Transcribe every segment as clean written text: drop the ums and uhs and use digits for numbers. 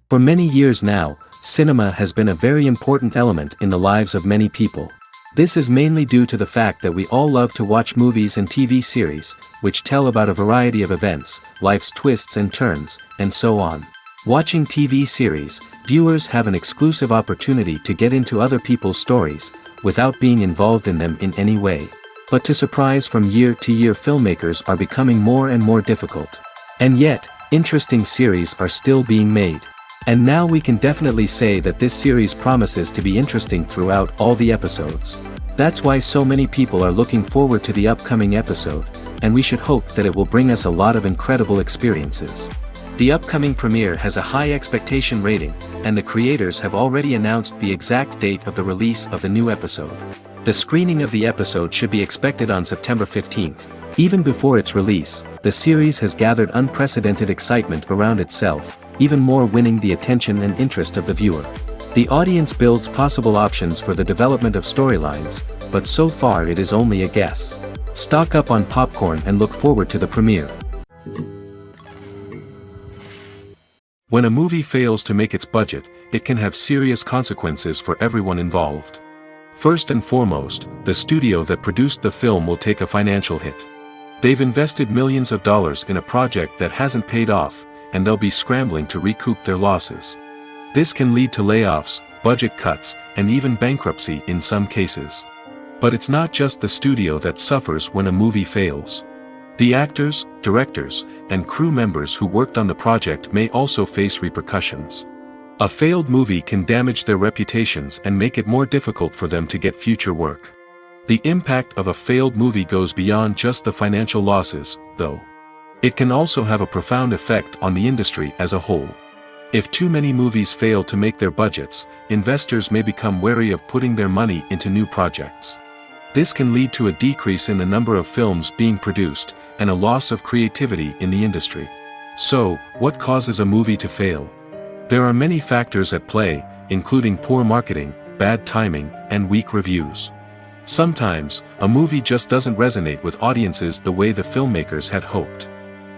For many years now, cinema has been a very important element in the lives of many people. This is mainly due to the fact that we all love to watch movies and TV series, which tell about a variety of events, life's twists and turns, and so on. Watching TV series, viewers have an exclusive opportunity to get into other people's stories, without being involved in them in any way. But to surprise from year to year, filmmakers are becoming more and more difficult. And yet, interesting series are still being made. And now we can definitely say that this series promises to be interesting throughout all the episodes. That's why so many people are looking forward to the upcoming episode, and we should hope that it will bring us a lot of incredible experiences. The upcoming premiere has a high expectation rating, and the creators have already announced the exact date of the release of the new episode. The screening of the episode should be expected on September 15th. Even before its release, the series has gathered unprecedented excitement around itself, even more winning the attention and interest of the viewer. The audience builds possible options for the development of storylines, but so far it is only a guess. Stock up on popcorn and look forward to the premiere. When a movie fails to make its budget, it can have serious consequences for everyone involved. First and foremost, the studio that produced the film will take a financial hit. They've invested millions of dollars in a project that hasn't paid off, and they'll be scrambling to recoup their losses. This can lead to layoffs, budget cuts, and even bankruptcy in some cases. But it's not just the studio that suffers when a movie fails. The actors, directors, and crew members who worked on the project may also face repercussions. A failed movie can damage their reputations and make it more difficult for them to get future work. The impact of a failed movie goes beyond just the financial losses, though. It can also have a profound effect on the industry as a whole. If too many movies fail to make their budgets, investors may become wary of putting their money into new projects. This can lead to a decrease in the number of films being produced, and a loss of creativity in the industry. So, what causes a movie to fail? There are many factors at play, including poor marketing, bad timing, and weak reviews. Sometimes, a movie just doesn't resonate with audiences the way the filmmakers had hoped.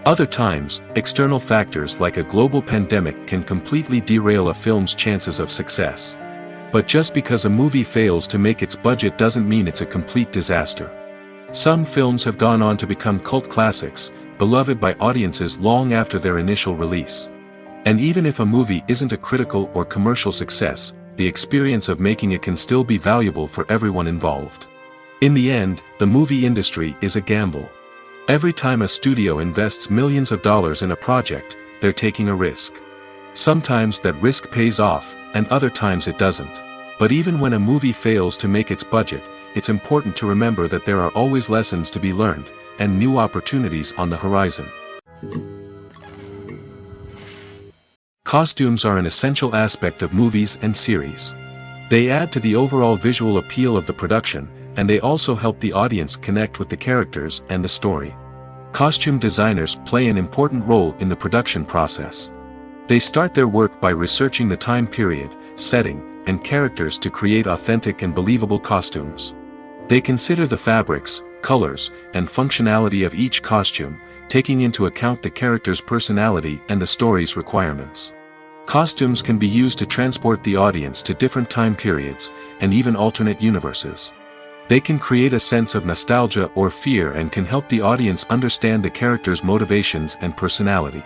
Other times, external factors like a global pandemic can completely derail a film's chances of success. But just because a movie fails to make its budget doesn't mean it's a complete disaster. Some films have gone on to become cult classics, beloved by audiences long after their initial release. And even if a movie isn't a critical or commercial success, the experience of making it can still be valuable for everyone involved. In the end, the movie industry is a gamble. Every time a studio invests millions of dollars in a project, they're taking a risk. Sometimes that risk pays off, and other times it doesn't. But even when a movie fails to make its budget, it's important to remember that there are always lessons to be learned, and new opportunities on the horizon. Costumes are an essential aspect of movies and series. They add to the overall visual appeal of the production, and they also help the audience connect with the characters and the story. Costume designers play an important role in the production process. They start their work by researching the time period, setting, and characters to create authentic and believable costumes. They consider the fabrics, colors, and functionality of each costume, taking into account the character's personality and the story's requirements. Costumes can be used to transport the audience to different time periods, and even alternate universes. They can create a sense of nostalgia or fear and can help the audience understand the character's motivations and personality.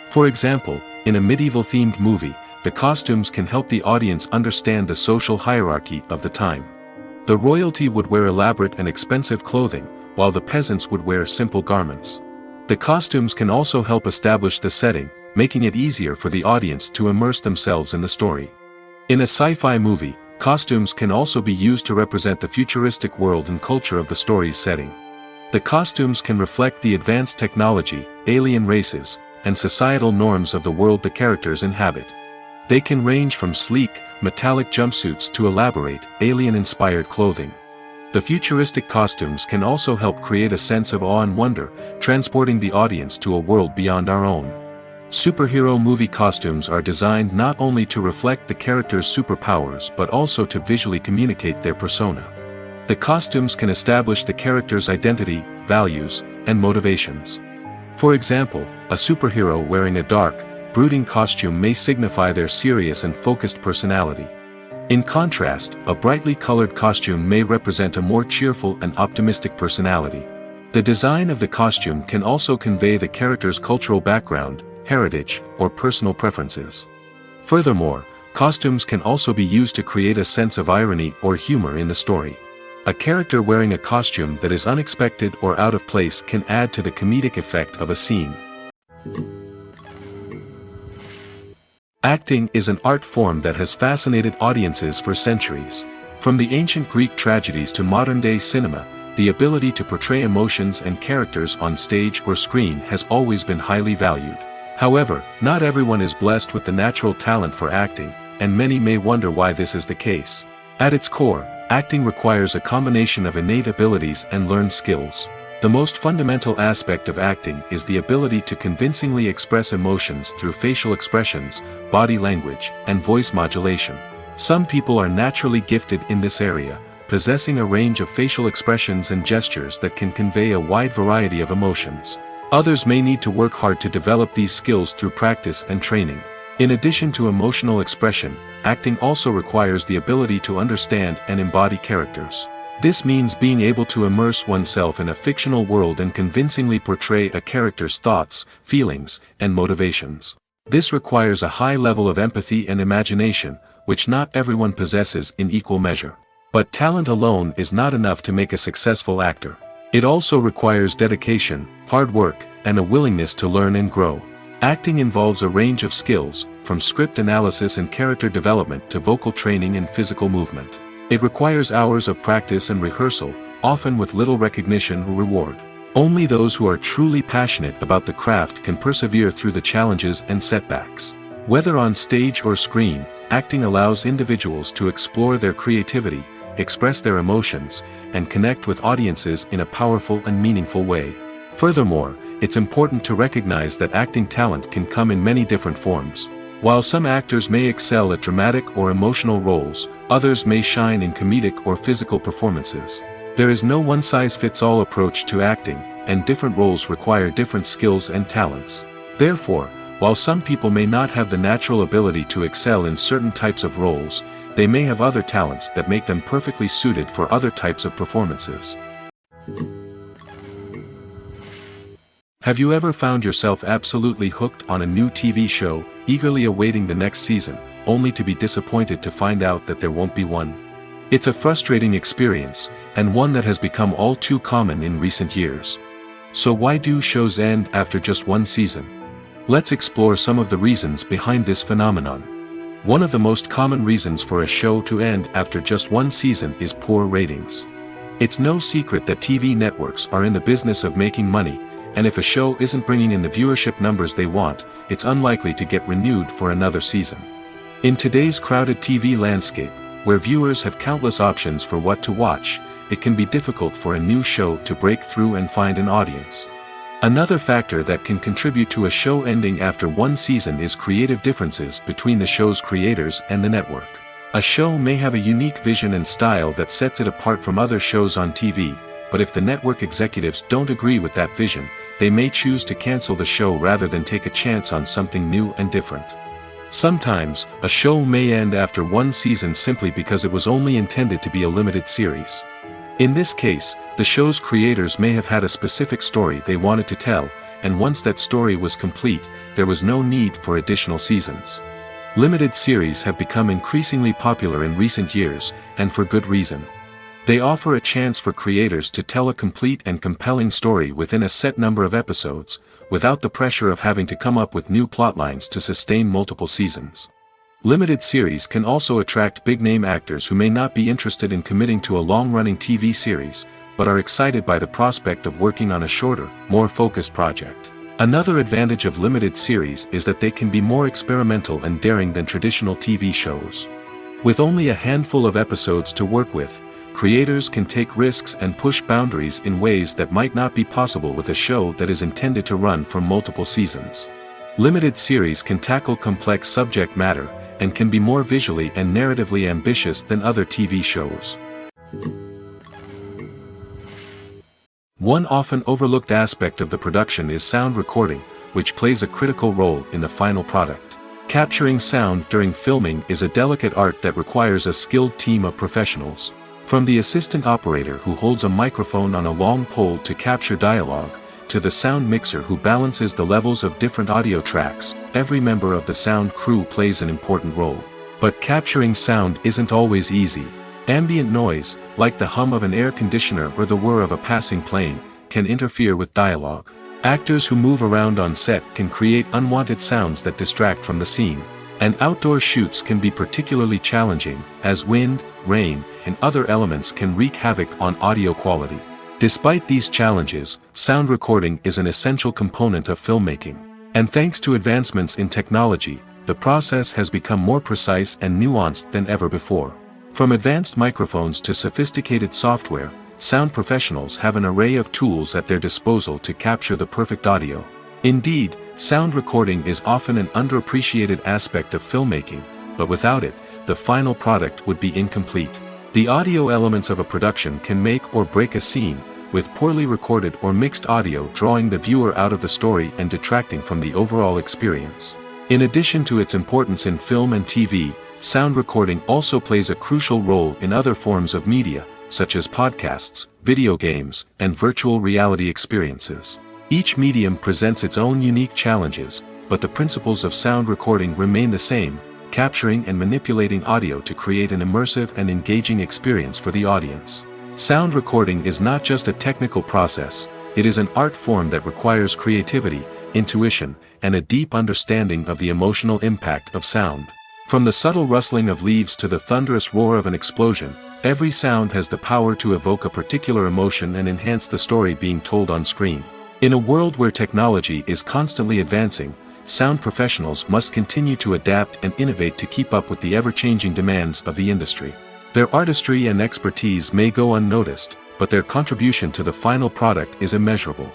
For example, in a medieval-themed movie, the costumes can help the audience understand the social hierarchy of the time. The royalty would wear elaborate and expensive clothing, while the peasants would wear simple garments. The costumes can also help establish the setting, making it easier for the audience to immerse themselves in the story. In a sci-fi movie, costumes can also be used to represent the futuristic world and culture of the story's setting. The costumes can reflect the advanced technology, alien races, and societal norms of the world the characters inhabit. They can range from sleek, metallic jumpsuits to elaborate, alien-inspired clothing. The futuristic costumes can also help create a sense of awe and wonder, transporting the audience to a world beyond our own. Superhero movie costumes are designed not only to reflect the character's superpowers but also to visually communicate their persona. The costumes can establish the character's identity, values, and motivations. For example, a superhero wearing a dark, brooding costume may signify their serious and focused personality. In contrast, a brightly colored costume may represent a more cheerful and optimistic personality. The design of the costume can also convey the character's cultural background, heritage, or personal preferences. Furthermore, costumes can also be used to create a sense of irony or humor in the story. A character wearing a costume that is unexpected or out of place can add to the comedic effect of a scene. Acting is an art form that has fascinated audiences for centuries. From the ancient Greek tragedies to modern-day cinema, the ability to portray emotions and characters on stage or screen has always been highly valued. However, not everyone is blessed with the natural talent for acting, and many may wonder why this is the case. At its core, acting requires a combination of innate abilities and learned skills. The most fundamental aspect of acting is the ability to convincingly express emotions through facial expressions, body language, and voice modulation. Some people are naturally gifted in this area, possessing a range of facial expressions and gestures that can convey a wide variety of emotions. Others may need to work hard to develop these skills through practice and training. In addition to emotional expression, acting also requires the ability to understand and embody characters. This means being able to immerse oneself in a fictional world and convincingly portray a character's thoughts, feelings, and motivations. This requires a high level of empathy and imagination, which not everyone possesses in equal measure. But talent alone is not enough to make a successful actor. It also requires dedication, hard work, and a willingness to learn and grow. Acting involves a range of skills, from script analysis and character development to vocal training and physical movement. It requires hours of practice and rehearsal, often with little recognition or reward. Only those who are truly passionate about the craft can persevere through the challenges and setbacks. Whether on stage or screen, acting allows individuals to explore their creativity, express their emotions, and connect with audiences in a powerful and meaningful way. Furthermore, it's important to recognize that acting talent can come in many different forms. While some actors may excel at dramatic or emotional roles, others may shine in comedic or physical performances. There is no one-size-fits-all approach to acting, and different roles require different skills and talents. Therefore, while some people may not have the natural ability to excel in certain types of roles, they may have other talents that make them perfectly suited for other types of performances. Have you ever found yourself absolutely hooked on a new TV show, eagerly awaiting the next season, only to be disappointed to find out that there won't be one? It's a frustrating experience, and one that has become all too common in recent years. So why do shows end after just one season? Let's explore some of the reasons behind this phenomenon. One of the most common reasons for a show to end after just one season is poor ratings. It's no secret that TV networks are in the business of making money, and if a show isn't bringing in the viewership numbers they want, it's unlikely to get renewed for another season. In today's crowded TV landscape, where viewers have countless options for what to watch, it can be difficult for a new show to break through and find an audience. Another factor that can contribute to a show ending after one season is creative differences between the show's creators and the network. A show may have a unique vision and style that sets it apart from other shows on TV, but if the network executives don't agree with that vision, they may choose to cancel the show rather than take a chance on something new and different. Sometimes, a show may end after one season simply because it was only intended to be a limited series. In this case, the show's creators may have had a specific story they wanted to tell, and once that story was complete, there was no need for additional seasons. Limited series have become increasingly popular in recent years, and for good reason. They offer a chance for creators to tell a complete and compelling story within a set number of episodes, without the pressure of having to come up with new plotlines to sustain multiple seasons. Limited series can also attract big-name actors who may not be interested in committing to a long-running TV series, but are excited by the prospect of working on a shorter, more focused project. Another advantage of limited series is that they can be more experimental and daring than traditional TV shows. With only a handful of episodes to work with, creators can take risks and push boundaries in ways that might not be possible with a show that is intended to run for multiple seasons. Limited series can tackle complex subject matter, and can be more visually and narratively ambitious than other TV shows. One often overlooked aspect of the production is sound recording, which plays a critical role in the final product. Capturing sound during filming is a delicate art that requires a skilled team of professionals. From the assistant operator who holds a microphone on a long pole to capture dialogue, to the sound mixer who balances the levels of different audio tracks, every member of the sound crew plays an important role. But capturing sound isn't always easy. Ambient noise, like the hum of an air conditioner or the whir of a passing plane, can interfere with dialogue. Actors who move around on set can create unwanted sounds that distract from the scene. And outdoor shoots can be particularly challenging, as wind, rain, and other elements can wreak havoc on audio quality. Despite these challenges, sound recording is an essential component of filmmaking. And thanks to advancements in technology, the process has become more precise and nuanced than ever before. From advanced microphones to sophisticated software, sound professionals have an array of tools at their disposal to capture the perfect audio. Indeed, sound recording is often an underappreciated aspect of filmmaking, but without it, the final product would be incomplete. The audio elements of a production can make or break a scene, with poorly recorded or mixed audio drawing the viewer out of the story and detracting from the overall experience. In addition to its importance in film and TV, sound recording also plays a crucial role in other forms of media, such as podcasts, video games, and virtual reality experiences. Each medium presents its own unique challenges, but the principles of sound recording remain the same, capturing and manipulating audio to create an immersive and engaging experience for the audience. Sound recording is not just a technical process, it is an art form that requires creativity, intuition, and a deep understanding of the emotional impact of sound. From the subtle rustling of leaves to the thunderous roar of an explosion, every sound has the power to evoke a particular emotion and enhance the story being told on screen. In a world where technology is constantly advancing, sound professionals must continue to adapt and innovate to keep up with the ever-changing demands of the industry. Their artistry and expertise may go unnoticed, but their contribution to the final product is immeasurable.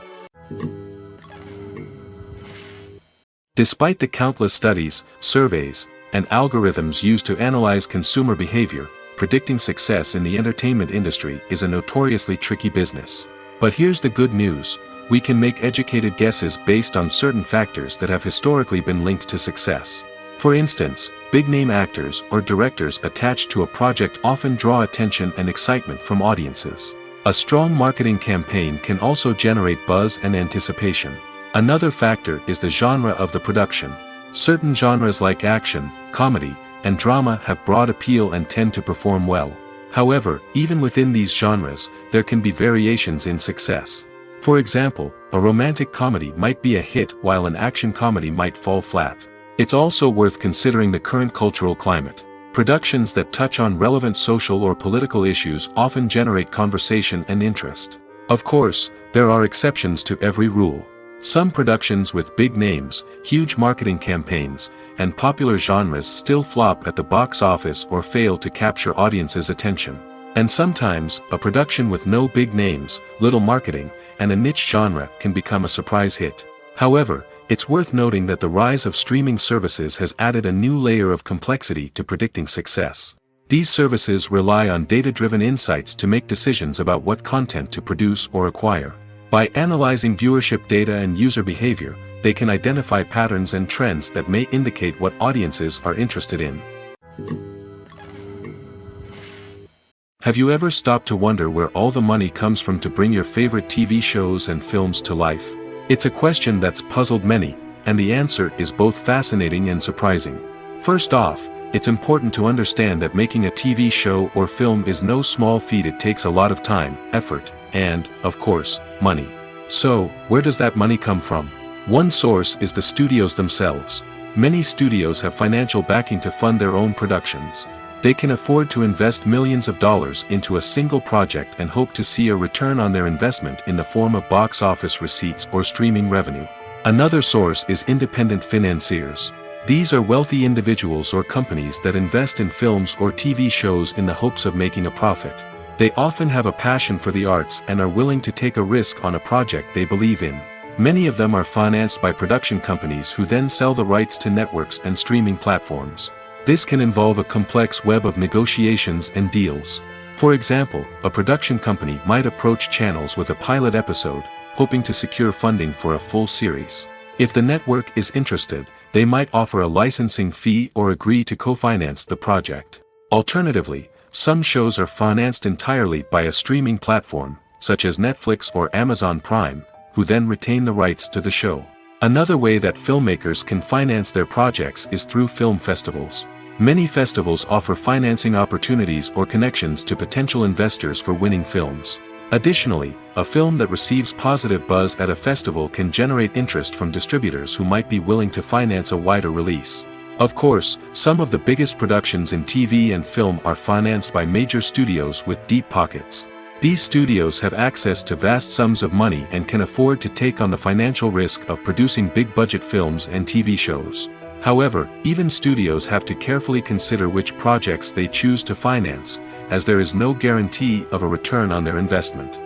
Despite the countless studies, surveys, and algorithms used to analyze consumer behavior, predicting success in the entertainment industry is a notoriously tricky business. But here's the good news: we can make educated guesses based on certain factors that have historically been linked to success. For instance, big-name actors or directors attached to a project often draw attention and excitement from audiences. A strong marketing campaign can also generate buzz and anticipation. Another factor is the genre of the production. Certain genres like action, comedy, and drama have broad appeal and tend to perform well. However, even within these genres, there can be variations in success. For example, a romantic comedy might be a hit while an action comedy might fall flat. It's also worth considering the current cultural climate. Productions that touch on relevant social or political issues often generate conversation and interest. Of course, there are exceptions to every rule. Some productions with big names, huge marketing campaigns, and popular genres still flop at the box office or fail to capture audiences' attention. And sometimes, a production with no big names, little marketing, and a niche genre can become a surprise hit. However, it's worth noting that the rise of streaming services has added a new layer of complexity to predicting success. These services rely on data-driven insights to make decisions about what content to produce or acquire. By analyzing viewership data and user behavior, they can identify patterns and trends that may indicate what audiences are interested in. Have you ever stopped to wonder where all the money comes from to bring your favorite TV shows and films to life? It's a question that's puzzled many, and the answer is both fascinating and surprising. First off, it's important to understand that making a TV show or film is no small feat. It takes a lot of time, effort, and, of course, money. So, where does that money come from? One source is the studios themselves. Many studios have financial backing to fund their own productions. They can afford to invest millions of dollars into a single project and hope to see a return on their investment in the form of box office receipts or streaming revenue. Another source is independent financiers. These are wealthy individuals or companies that invest in films or TV shows in the hopes of making a profit. They often have a passion for the arts and are willing to take a risk on a project they believe in. Many of them are financed by production companies who then sell the rights to networks and streaming platforms. This can involve a complex web of negotiations and deals. For example, a production company might approach channels with a pilot episode, hoping to secure funding for a full series. If the network is interested, they might offer a licensing fee or agree to co-finance the project. Alternatively, some shows are financed entirely by a streaming platform, such as Netflix or Amazon Prime, who then retain the rights to the show. Another way that filmmakers can finance their projects is through film festivals. Many festivals offer financing opportunities or connections to potential investors for winning films. Additionally, a film that receives positive buzz at a festival can generate interest from distributors who might be willing to finance a wider release. Of course, some of the biggest productions in TV and film are financed by major studios with deep pockets. These studios have access to vast sums of money and can afford to take on the financial risk of producing big-budget films and TV shows. However, even studios have to carefully consider which projects they choose to finance, as there is no guarantee of a return on their investment.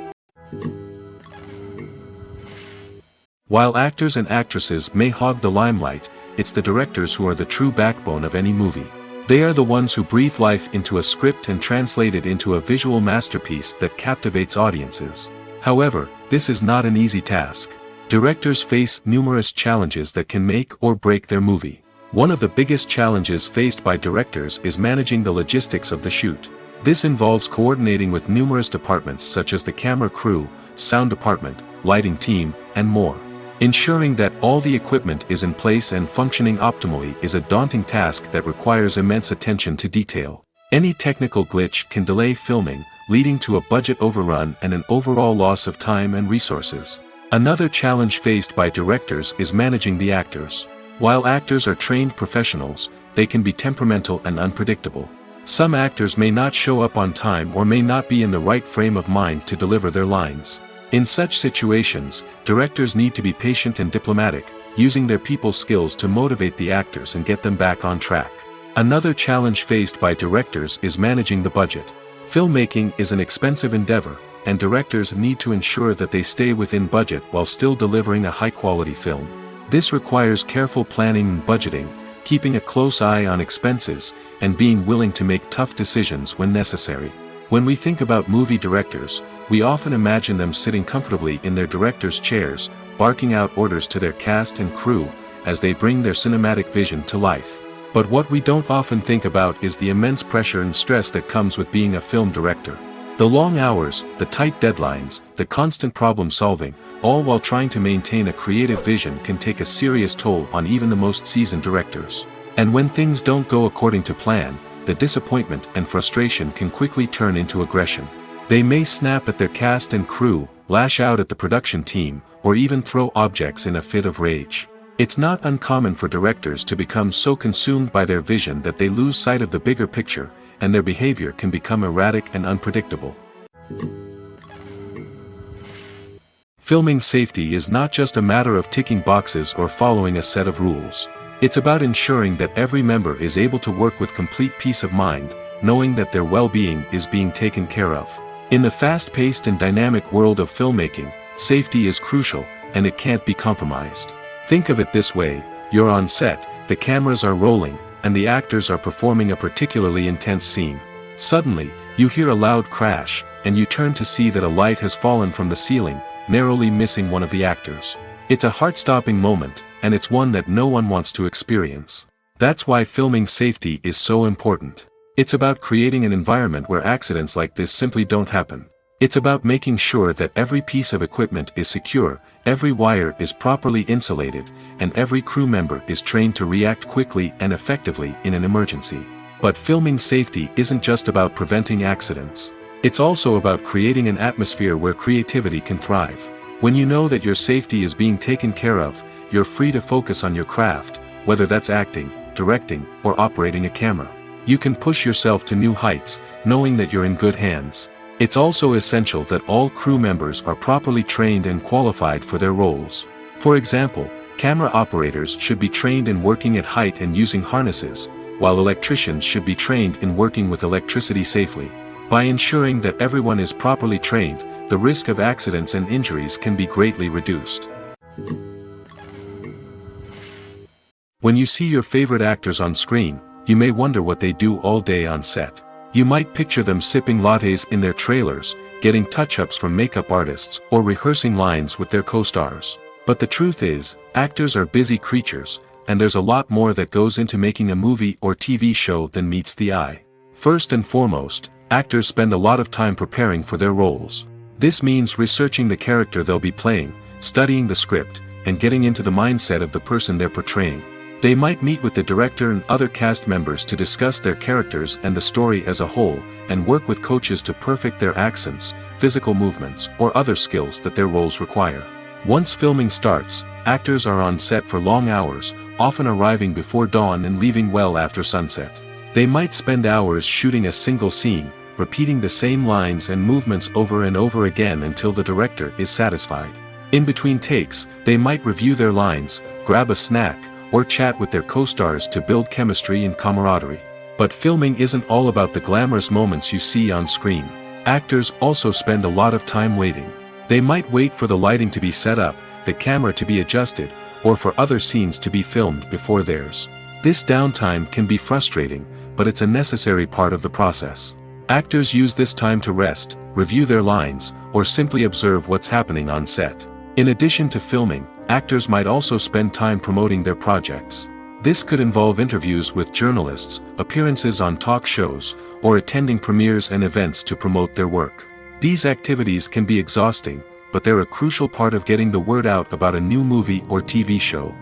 While actors and actresses may hog the limelight, it's the directors who are the true backbone of any movie. They are the ones who breathe life into a script and translate it into a visual masterpiece that captivates audiences. However, this is not an easy task. Directors face numerous challenges that can make or break their movie. One of the biggest challenges faced by directors is managing the logistics of the shoot. This involves coordinating with numerous departments such as the camera crew, sound department, lighting team, and more. Ensuring that all the equipment is in place and functioning optimally is a daunting task that requires immense attention to detail. Any technical glitch can delay filming, leading to a budget overrun and an overall loss of time and resources. Another challenge faced by directors is managing the actors. While actors are trained professionals, they can be temperamental and unpredictable. Some actors may not show up on time or may not be in the right frame of mind to deliver their lines. In such situations, directors need to be patient and diplomatic, using their people skills to motivate the actors and get them back on track. Another challenge faced by directors is managing the budget. Filmmaking is an expensive endeavor, and directors need to ensure that they stay within budget while still delivering a high-quality film. This requires careful planning and budgeting, keeping a close eye on expenses, and being willing to make tough decisions when necessary. When we think about movie directors, we often imagine them sitting comfortably in their director's chairs, barking out orders to their cast and crew, as they bring their cinematic vision to life. But what we don't often think about is the immense pressure and stress that comes with being a film director. The long hours, the tight deadlines, the constant problem-solving, all while trying to maintain a creative vision can take a serious toll on even the most seasoned directors. And when things don't go according to plan, the disappointment and frustration can quickly turn into aggression. They may snap at their cast and crew, lash out at the production team, or even throw objects in a fit of rage. It's not uncommon for directors to become so consumed by their vision that they lose sight of the bigger picture, and their behavior can become erratic and unpredictable. Filming safety is not just a matter of ticking boxes or following a set of rules. It's about ensuring that every member is able to work with complete peace of mind, knowing that their well-being is being taken care of. In the fast-paced and dynamic world of filmmaking, safety is crucial, and it can't be compromised. Think of it this way: you're on set, the cameras are rolling, and the actors are performing a particularly intense scene. Suddenly, you hear a loud crash, and you turn to see that a light has fallen from the ceiling, narrowly missing one of the actors. It's a heart-stopping moment, and it's one that no one wants to experience. That's why filming safety is so important. It's about creating an environment where accidents like this simply don't happen. It's about making sure that every piece of equipment is secure, every wire is properly insulated, and every crew member is trained to react quickly and effectively in an emergency. But filming safety isn't just about preventing accidents. It's also about creating an atmosphere where creativity can thrive. When you know that your safety is being taken care of, you're free to focus on your craft, whether that's acting, directing, or operating a camera. You can push yourself to new heights, knowing that you're in good hands. It's also essential that all crew members are properly trained and qualified for their roles. For example, camera operators should be trained in working at height and using harnesses, while electricians should be trained in working with electricity safely. By ensuring that everyone is properly trained, the risk of accidents and injuries can be greatly reduced. When you see your favorite actors on screen, you may wonder what they do all day on set. You might picture them sipping lattes in their trailers, getting touch-ups from makeup artists, or rehearsing lines with their co-stars. But the truth is, actors are busy creatures, and there's a lot more that goes into making a movie or TV show than meets the eye. First and foremost, actors spend a lot of time preparing for their roles. This means researching the character they'll be playing, studying the script, and getting into the mindset of the person they're portraying. They might meet with the director and other cast members to discuss their characters and the story as a whole, and work with coaches to perfect their accents, physical movements, or other skills that their roles require. Once filming starts, actors are on set for long hours, often arriving before dawn and leaving well after sunset. They might spend hours shooting a single scene, repeating the same lines and movements over and over again until the director is satisfied. In between takes, they might review their lines, grab a snack, or chat with their co-stars to build chemistry and camaraderie. But filming isn't all about the glamorous moments you see on screen. Actors also spend a lot of time waiting. They might wait for the lighting to be set up, the camera to be adjusted, or for other scenes to be filmed before theirs. This downtime can be frustrating, but it's a necessary part of the process. Actors use this time to rest, review their lines, or simply observe what's happening on set. In addition to filming, actors might also spend time promoting their projects. This could involve interviews with journalists, appearances on talk shows, or attending premieres and events to promote their work. These activities can be exhausting, but they're a crucial part of getting the word out about a new movie or TV show.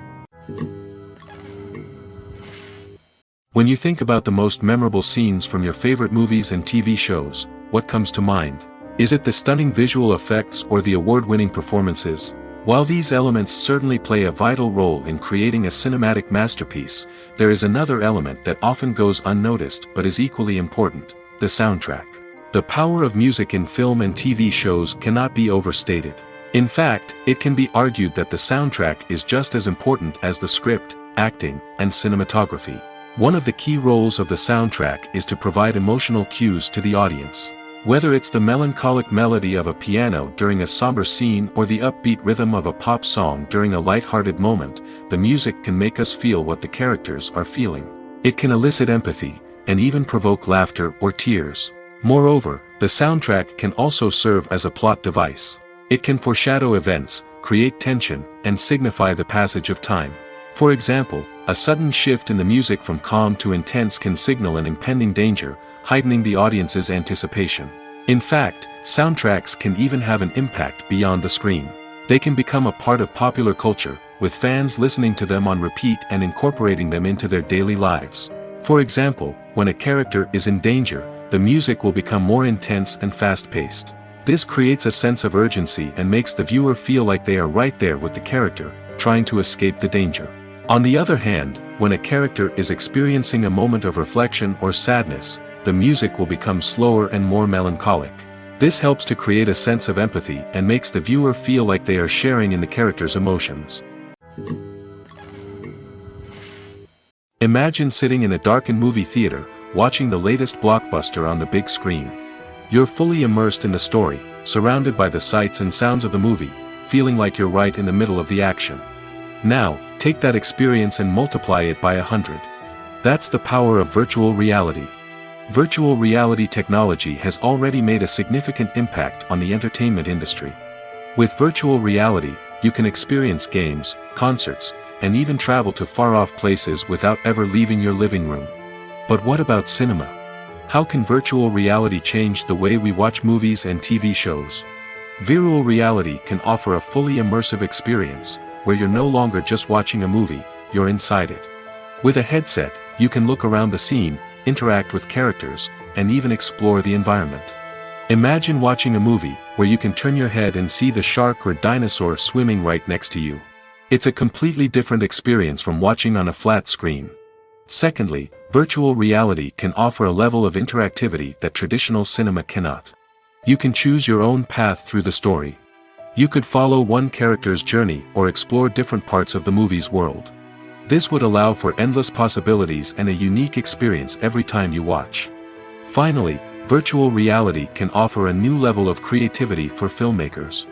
When you think about the most memorable scenes from your favorite movies and TV shows, what comes to mind? Is it the stunning visual effects or the award-winning performances? While these elements certainly play a vital role in creating a cinematic masterpiece, there is another element that often goes unnoticed but is equally important: the soundtrack. The power of music in film and TV shows cannot be overstated. In fact, it can be argued that the soundtrack is just as important as the script, acting, and cinematography. One of the key roles of the soundtrack is to provide emotional cues to the audience. Whether it's the melancholic melody of a piano during a somber scene or the upbeat rhythm of a pop song during a light-hearted moment, the music can make us feel what the characters are feeling. It can elicit empathy, and even provoke laughter or tears. Moreover, the soundtrack can also serve as a plot device. It can foreshadow events, create tension, and signify the passage of time. For example, a sudden shift in the music from calm to intense can signal an impending danger, heightening the audience's anticipation. In fact, soundtracks can even have an impact beyond the screen. They can become a part of popular culture, with fans listening to them on repeat and incorporating them into their daily lives. For example, when a character is in danger, the music will become more intense and fast-paced. This creates a sense of urgency and makes the viewer feel like they are right there with the character, trying to escape the danger. On the other hand, when a character is experiencing a moment of reflection or sadness, the music will become slower and more melancholic. This helps to create a sense of empathy and makes the viewer feel like they are sharing in the character's emotions. Imagine sitting in a darkened movie theater, watching the latest blockbuster on the big screen. You're fully immersed in the story, surrounded by the sights and sounds of the movie, feeling like you're right in the middle of the action. Now, take that experience and multiply it by 100. That's the power of virtual reality. Virtual reality technology has already made a significant impact on the entertainment industry. With virtual reality, you can experience games, concerts, and even travel to far-off places without ever leaving your living room. But what about cinema? How can virtual reality change the way we watch movies and TV shows? Virtual reality can offer a fully immersive experience, where you're no longer just watching a movie, you're inside it. With a headset, you can look around the scene, interact with characters, and even explore the environment. Imagine watching a movie where you can turn your head and see the shark or dinosaur swimming right next to you. It's a completely different experience from watching on a flat screen. Secondly, virtual reality can offer a level of interactivity that traditional cinema cannot. You can choose your own path through the story. You could follow one character's journey or explore different parts of the movie's world. This would allow for endless possibilities and a unique experience every time you watch. Finally, virtual reality can offer a new level of creativity for filmmakers.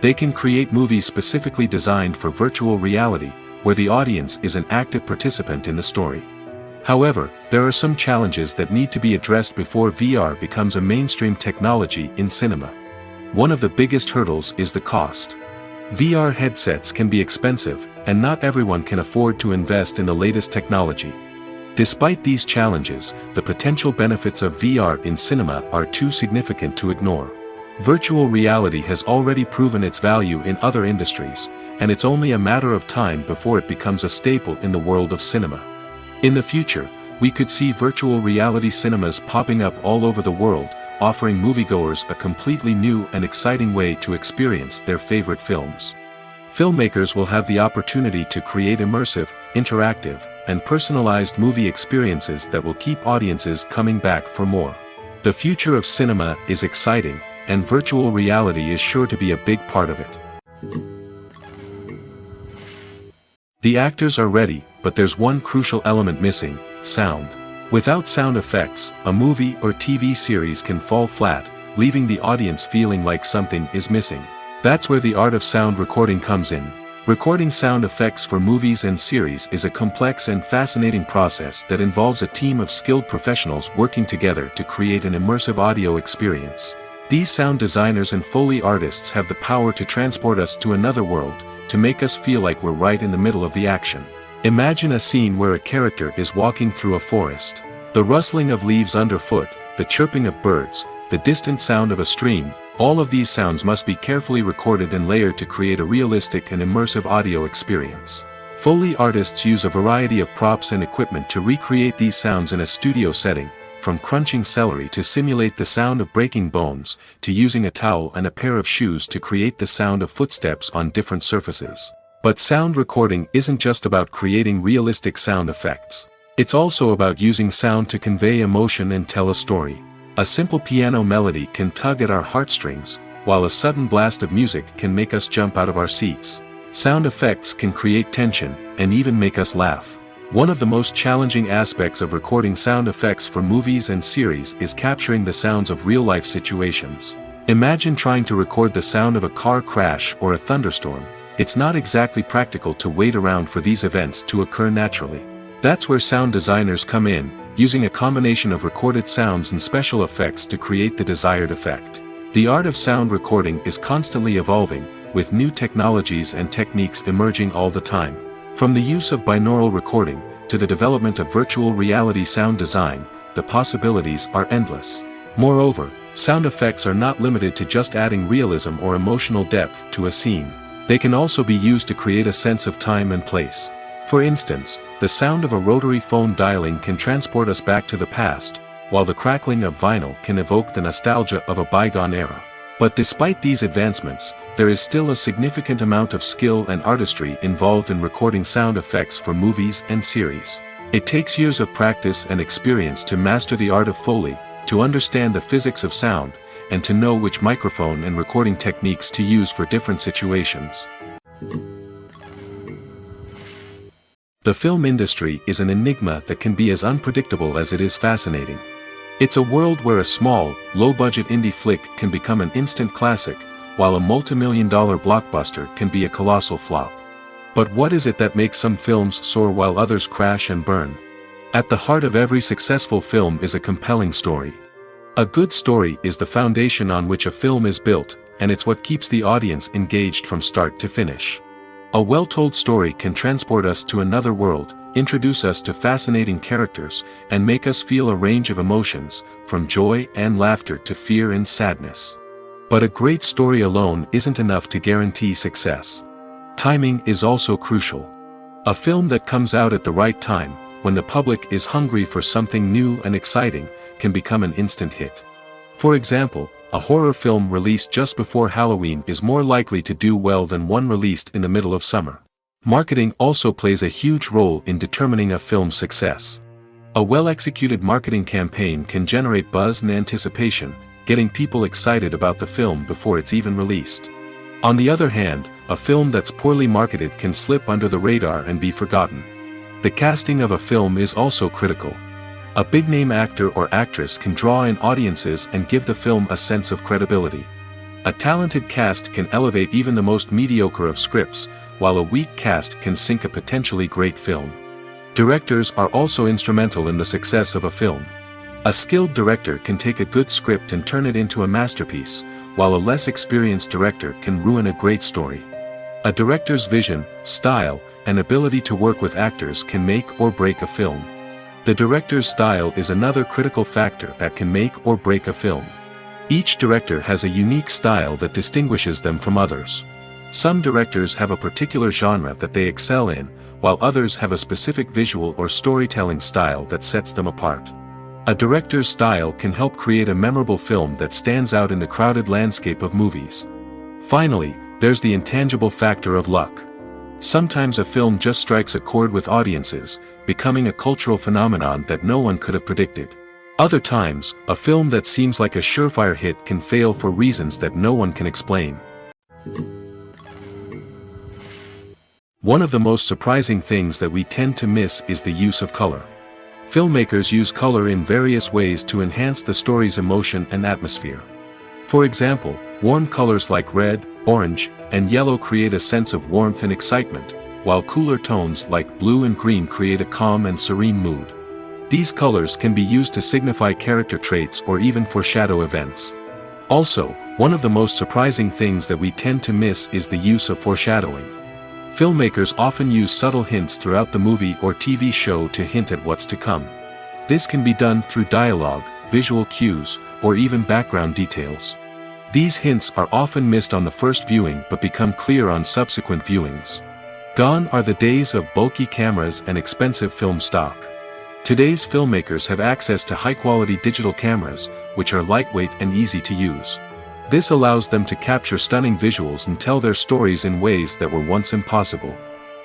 They can create movies specifically designed for virtual reality, where the audience is an active participant in the story. However, there are some challenges that need to be addressed before VR becomes a mainstream technology in cinema. One of the biggest hurdles is the cost. VR headsets can be expensive, and not everyone can afford to invest in the latest technology. Despite these challenges, the potential benefits of VR in cinema are too significant to ignore. Virtual reality has already proven its value in other industries, and it's only a matter of time before it becomes a staple in the world of cinema. In the future, we could see virtual reality cinemas popping up all over the world, offering moviegoers a completely new and exciting way to experience their favorite films. Filmmakers will have the opportunity to create immersive, interactive, and personalized movie experiences that will keep audiences coming back for more. The future of cinema is exciting, and virtual reality is sure to be a big part of it. The actors are ready, but there's one crucial element missing: sound. Without sound effects, a movie or TV series can fall flat, leaving the audience feeling like something is missing. That's where the art of sound recording comes in. Recording sound effects for movies and series is a complex and fascinating process that involves a team of skilled professionals working together to create an immersive audio experience. These sound designers and Foley artists have the power to transport us to another world, to make us feel like we're right in the middle of the action. Imagine a scene where a character is walking through a forest. The rustling of leaves underfoot, the chirping of birds, the distant sound of a stream, all of these sounds must be carefully recorded and layered to create a realistic and immersive audio experience. Foley artists use a variety of props and equipment to recreate these sounds in a studio setting, from crunching celery to simulate the sound of breaking bones, to using a towel and a pair of shoes to create the sound of footsteps on different surfaces. But sound recording isn't just about creating realistic sound effects. It's also about using sound to convey emotion and tell a story. A simple piano melody can tug at our heartstrings, while a sudden blast of music can make us jump out of our seats. Sound effects can create tension, and even make us laugh. One of the most challenging aspects of recording sound effects for movies and series is capturing the sounds of real-life situations. Imagine trying to record the sound of a car crash or a thunderstorm. It's not exactly practical to wait around for these events to occur naturally. That's where sound designers come in, using a combination of recorded sounds and special effects to create the desired effect. The art of sound recording is constantly evolving, with new technologies and techniques emerging all the time. From the use of binaural recording, to the development of virtual reality sound design, the possibilities are endless. Moreover, sound effects are not limited to just adding realism or emotional depth to a scene. They can also be used to create a sense of time and place. For instance, the sound of a rotary phone dialing can transport us back to the past, while the crackling of vinyl can evoke the nostalgia of a bygone era. But despite these advancements, there is still a significant amount of skill and artistry involved in recording sound effects for movies and series. It takes years of practice and experience to master the art of Foley, to understand the physics of sound, and to know which microphone and recording techniques to use for different situations. The film industry is an enigma that can be as unpredictable as it is fascinating. It's a world where a small, low-budget indie flick can become an instant classic, while a multi-million-dollar blockbuster can be a colossal flop. But what is it that makes some films soar while others crash and burn? At the heart of every successful film is a compelling story. A good story is the foundation on which a film is built, and it's what keeps the audience engaged from start to finish. A well-told story can transport us to another world, introduce us to fascinating characters, and make us feel a range of emotions, from joy and laughter to fear and sadness. But a great story alone isn't enough to guarantee success. Timing is also crucial. A film that comes out at the right time, when the public is hungry for something new and exciting, can become an instant hit. For example, a horror film released just before Halloween is more likely to do well than one released in the middle of summer. Marketing also plays a huge role in determining a film's success. A well-executed marketing campaign can generate buzz and anticipation, getting people excited about the film before it's even released. On the other hand, a film that's poorly marketed can slip under the radar and be forgotten. The casting of a film is also critical. A big-name actor or actress can draw in audiences and give the film a sense of credibility. A talented cast can elevate even the most mediocre of scripts, while a weak cast can sink a potentially great film. Directors are also instrumental in the success of a film. A skilled director can take a good script and turn it into a masterpiece, while a less experienced director can ruin a great story. A director's vision, style, and ability to work with actors can make or break a film. The director's style is another critical factor that can make or break a film. Each director has a unique style that distinguishes them from others. Some directors have a particular genre that they excel in, while others have a specific visual or storytelling style that sets them apart. A director's style can help create a memorable film that stands out in the crowded landscape of movies. Finally, there's the intangible factor of luck. Sometimes a film just strikes a chord with audiences, becoming a cultural phenomenon that no one could have predicted. Other times, a film that seems like a surefire hit can fail for reasons that no one can explain. One of the most surprising things that we tend to miss is the use of color. Filmmakers use color in various ways to enhance the story's emotion and atmosphere. For example, warm colors like red, orange, and yellow create a sense of warmth and excitement, while cooler tones like blue and green create a calm and serene mood. These colors can be used to signify character traits or even foreshadow events. Also, one of the most surprising things that we tend to miss is the use of foreshadowing. Filmmakers often use subtle hints throughout the movie or TV show to hint at what's to come. This can be done through dialogue, visual cues, or even background details. These hints are often missed on the first viewing but become clear on subsequent viewings. Gone are the days of bulky cameras and expensive film stock. Today's filmmakers have access to high-quality digital cameras, which are lightweight and easy to use. This allows them to capture stunning visuals and tell their stories in ways that were once impossible.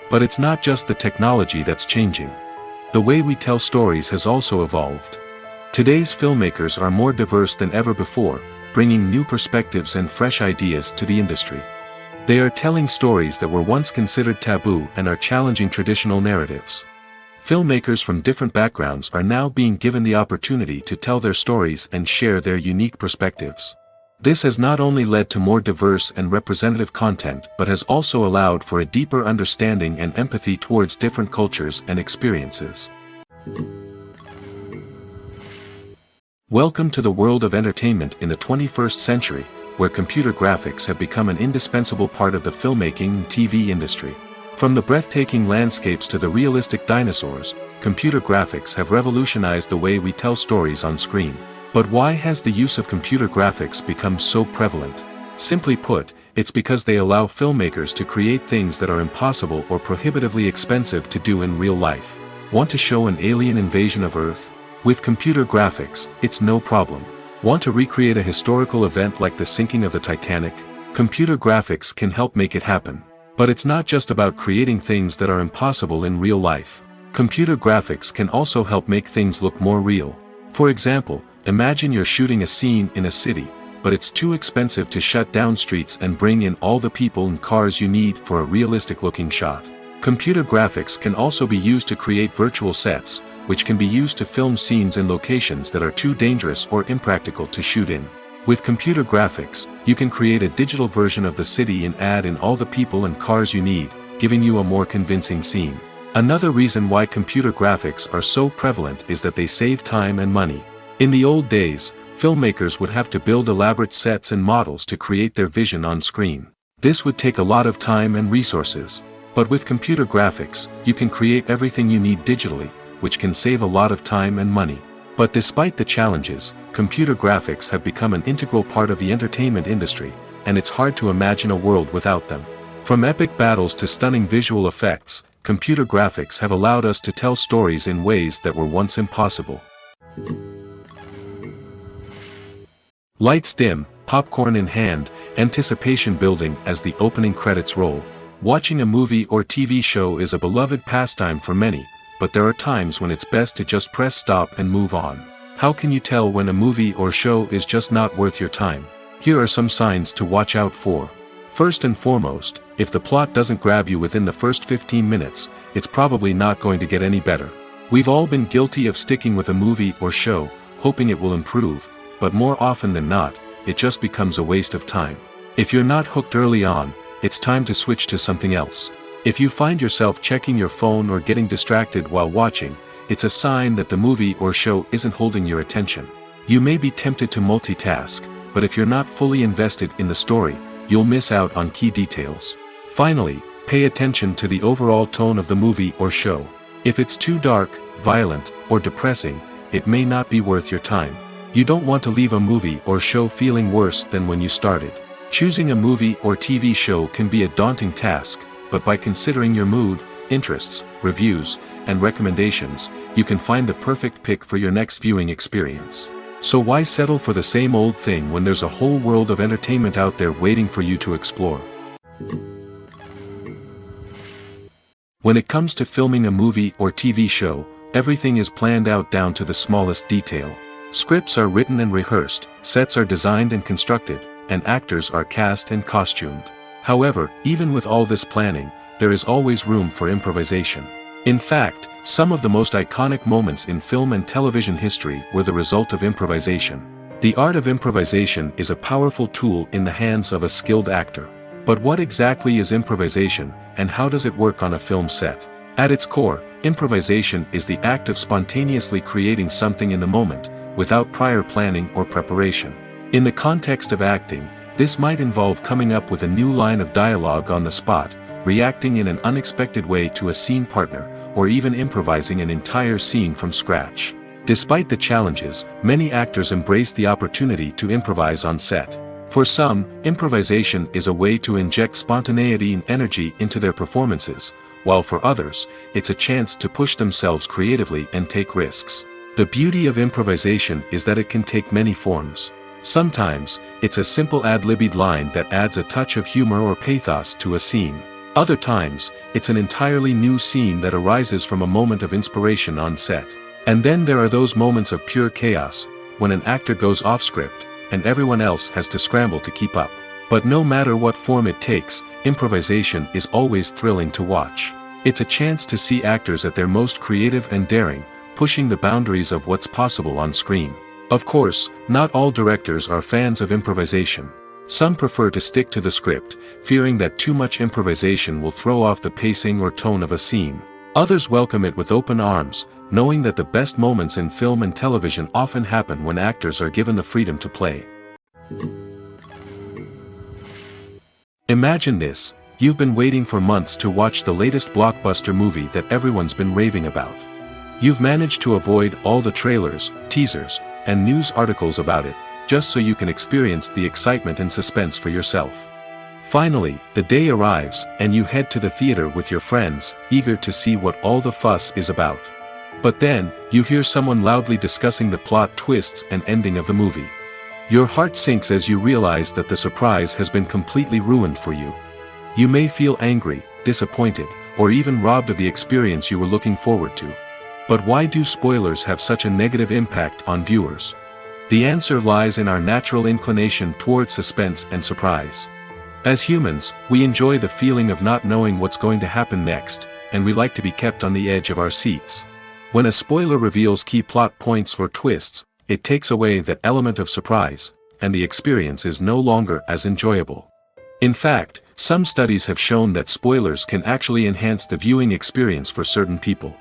But it's not just the technology that's changing. The way we tell stories has also evolved. Today's filmmakers are more diverse than ever before, bringing new perspectives and fresh ideas to the industry. They are telling stories that were once considered taboo and are challenging traditional narratives. Filmmakers from different backgrounds are now being given the opportunity to tell their stories and share their unique perspectives. This has not only led to more diverse and representative content but has also allowed for a deeper understanding and empathy towards different cultures and experiences. Welcome to the world of entertainment in the 21st century, where computer graphics have become an indispensable part of the filmmaking and TV industry. From the breathtaking landscapes to the realistic dinosaurs, computer graphics have revolutionized the way we tell stories on screen. But why has the use of computer graphics become so prevalent? Simply put, it's because they allow filmmakers to create things that are impossible or prohibitively expensive to do in real life. Want to show an alien invasion of Earth? With computer graphics, it's no problem. Want to recreate a historical event like the sinking of the Titanic? Computer graphics can help make it happen. But it's not just about creating things that are impossible in real life. Computer graphics can also help make things look more real. For example, imagine you're shooting a scene in a city, but it's too expensive to shut down streets and bring in all the people and cars you need for a realistic-looking shot. Computer graphics can also be used to create virtual sets, which can be used to film scenes in locations that are too dangerous or impractical to shoot in. With computer graphics, you can create a digital version of the city and add in all the people and cars you need, giving you a more convincing scene. Another reason why computer graphics are so prevalent is that they save time and money. In the old days, filmmakers would have to build elaborate sets and models to create their vision on screen. This would take a lot of time and resources. But with computer graphics, you can create everything you need digitally, which can save a lot of time and money. But despite the challenges, computer graphics have become an integral part of the entertainment industry, and it's hard to imagine a world without them. From epic battles to stunning visual effects, computer graphics have allowed us to tell stories in ways that were once impossible. Lights dim, popcorn in hand, anticipation building as the opening credits roll. Watching a movie or TV show is a beloved pastime for many, but there are times when it's best to just press stop and move on. How can you tell when a movie or show is just not worth your time? Here are some signs to watch out for. First and foremost, if the plot doesn't grab you within the first 15 minutes, it's probably not going to get any better. We've all been guilty of sticking with a movie or show, hoping it will improve, but more often than not, it just becomes a waste of time. If you're not hooked early on, it's time to switch to something else. If you find yourself checking your phone or getting distracted while watching, it's a sign that the movie or show isn't holding your attention. You may be tempted to multitask, but if you're not fully invested in the story, you'll miss out on key details. Finally, pay attention to the overall tone of the movie or show. If it's too dark, violent, or depressing, it may not be worth your time. You don't want to leave a movie or show feeling worse than when you started. Choosing a movie or TV show can be a daunting task, but by considering your mood, interests, reviews, and recommendations, you can find the perfect pick for your next viewing experience. So why settle for the same old thing when there's a whole world of entertainment out there waiting for you to explore? When it comes to filming a movie or TV show, everything is planned out down to the smallest detail. Scripts are written and rehearsed, sets are designed and constructed, and actors are cast and costumed. However, even with all this planning, there is always room for improvisation. In fact, some of the most iconic moments in film and television history were the result of improvisation. The art of improvisation is a powerful tool in the hands of a skilled actor. But what exactly is improvisation, and how does it work on a film set? At its core, improvisation is the act of spontaneously creating something in the moment, without prior planning or preparation. In the context of acting, this might involve coming up with a new line of dialogue on the spot, reacting in an unexpected way to a scene partner, or even improvising an entire scene from scratch. Despite the challenges, many actors embrace the opportunity to improvise on set. For some, improvisation is a way to inject spontaneity and energy into their performances, while for others, it's a chance to push themselves creatively and take risks. The beauty of improvisation is that it can take many forms. Sometimes, it's a simple ad-libbed line that adds a touch of humor or pathos to a scene. Other times, it's an entirely new scene that arises from a moment of inspiration on set. And then there are those moments of pure chaos, when an actor goes off script, and everyone else has to scramble to keep up. But no matter what form it takes, improvisation is always thrilling to watch. It's a chance to see actors at their most creative and daring, pushing the boundaries of what's possible on screen. Of course, not all directors are fans of improvisation. Some prefer to stick to the script, fearing that too much improvisation will throw off the pacing or tone of a scene. Others welcome it with open arms, knowing that the best moments in film and television often happen when actors are given the freedom to play. Imagine this: you've been waiting for months to watch the latest blockbuster movie that everyone's been raving about. You've managed to avoid all the trailers, teasers, and news articles about it, just so you can experience the excitement and suspense for yourself. Finally, the day arrives, and you head to the theater with your friends, eager to see what all the fuss is about. But then, you hear someone loudly discussing the plot twists and ending of the movie. Your heart sinks as you realize that the surprise has been completely ruined for you. You may feel angry, disappointed, or even robbed of the experience you were looking forward to. But why do spoilers have such a negative impact on viewers? The answer lies in our natural inclination towards suspense and surprise. As humans, we enjoy the feeling of not knowing what's going to happen next, and we like to be kept on the edge of our seats. When a spoiler reveals key plot points or twists, it takes away that element of surprise, and the experience is no longer as enjoyable. In fact, some studies have shown that spoilers can actually enhance the viewing experience for certain people.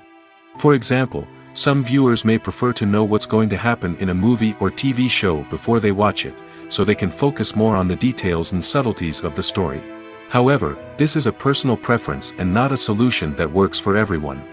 For example, some viewers may prefer to know what's going to happen in a movie or TV show before they watch it, so they can focus more on the details and subtleties of the story. However, this is a personal preference and not a solution that works for everyone.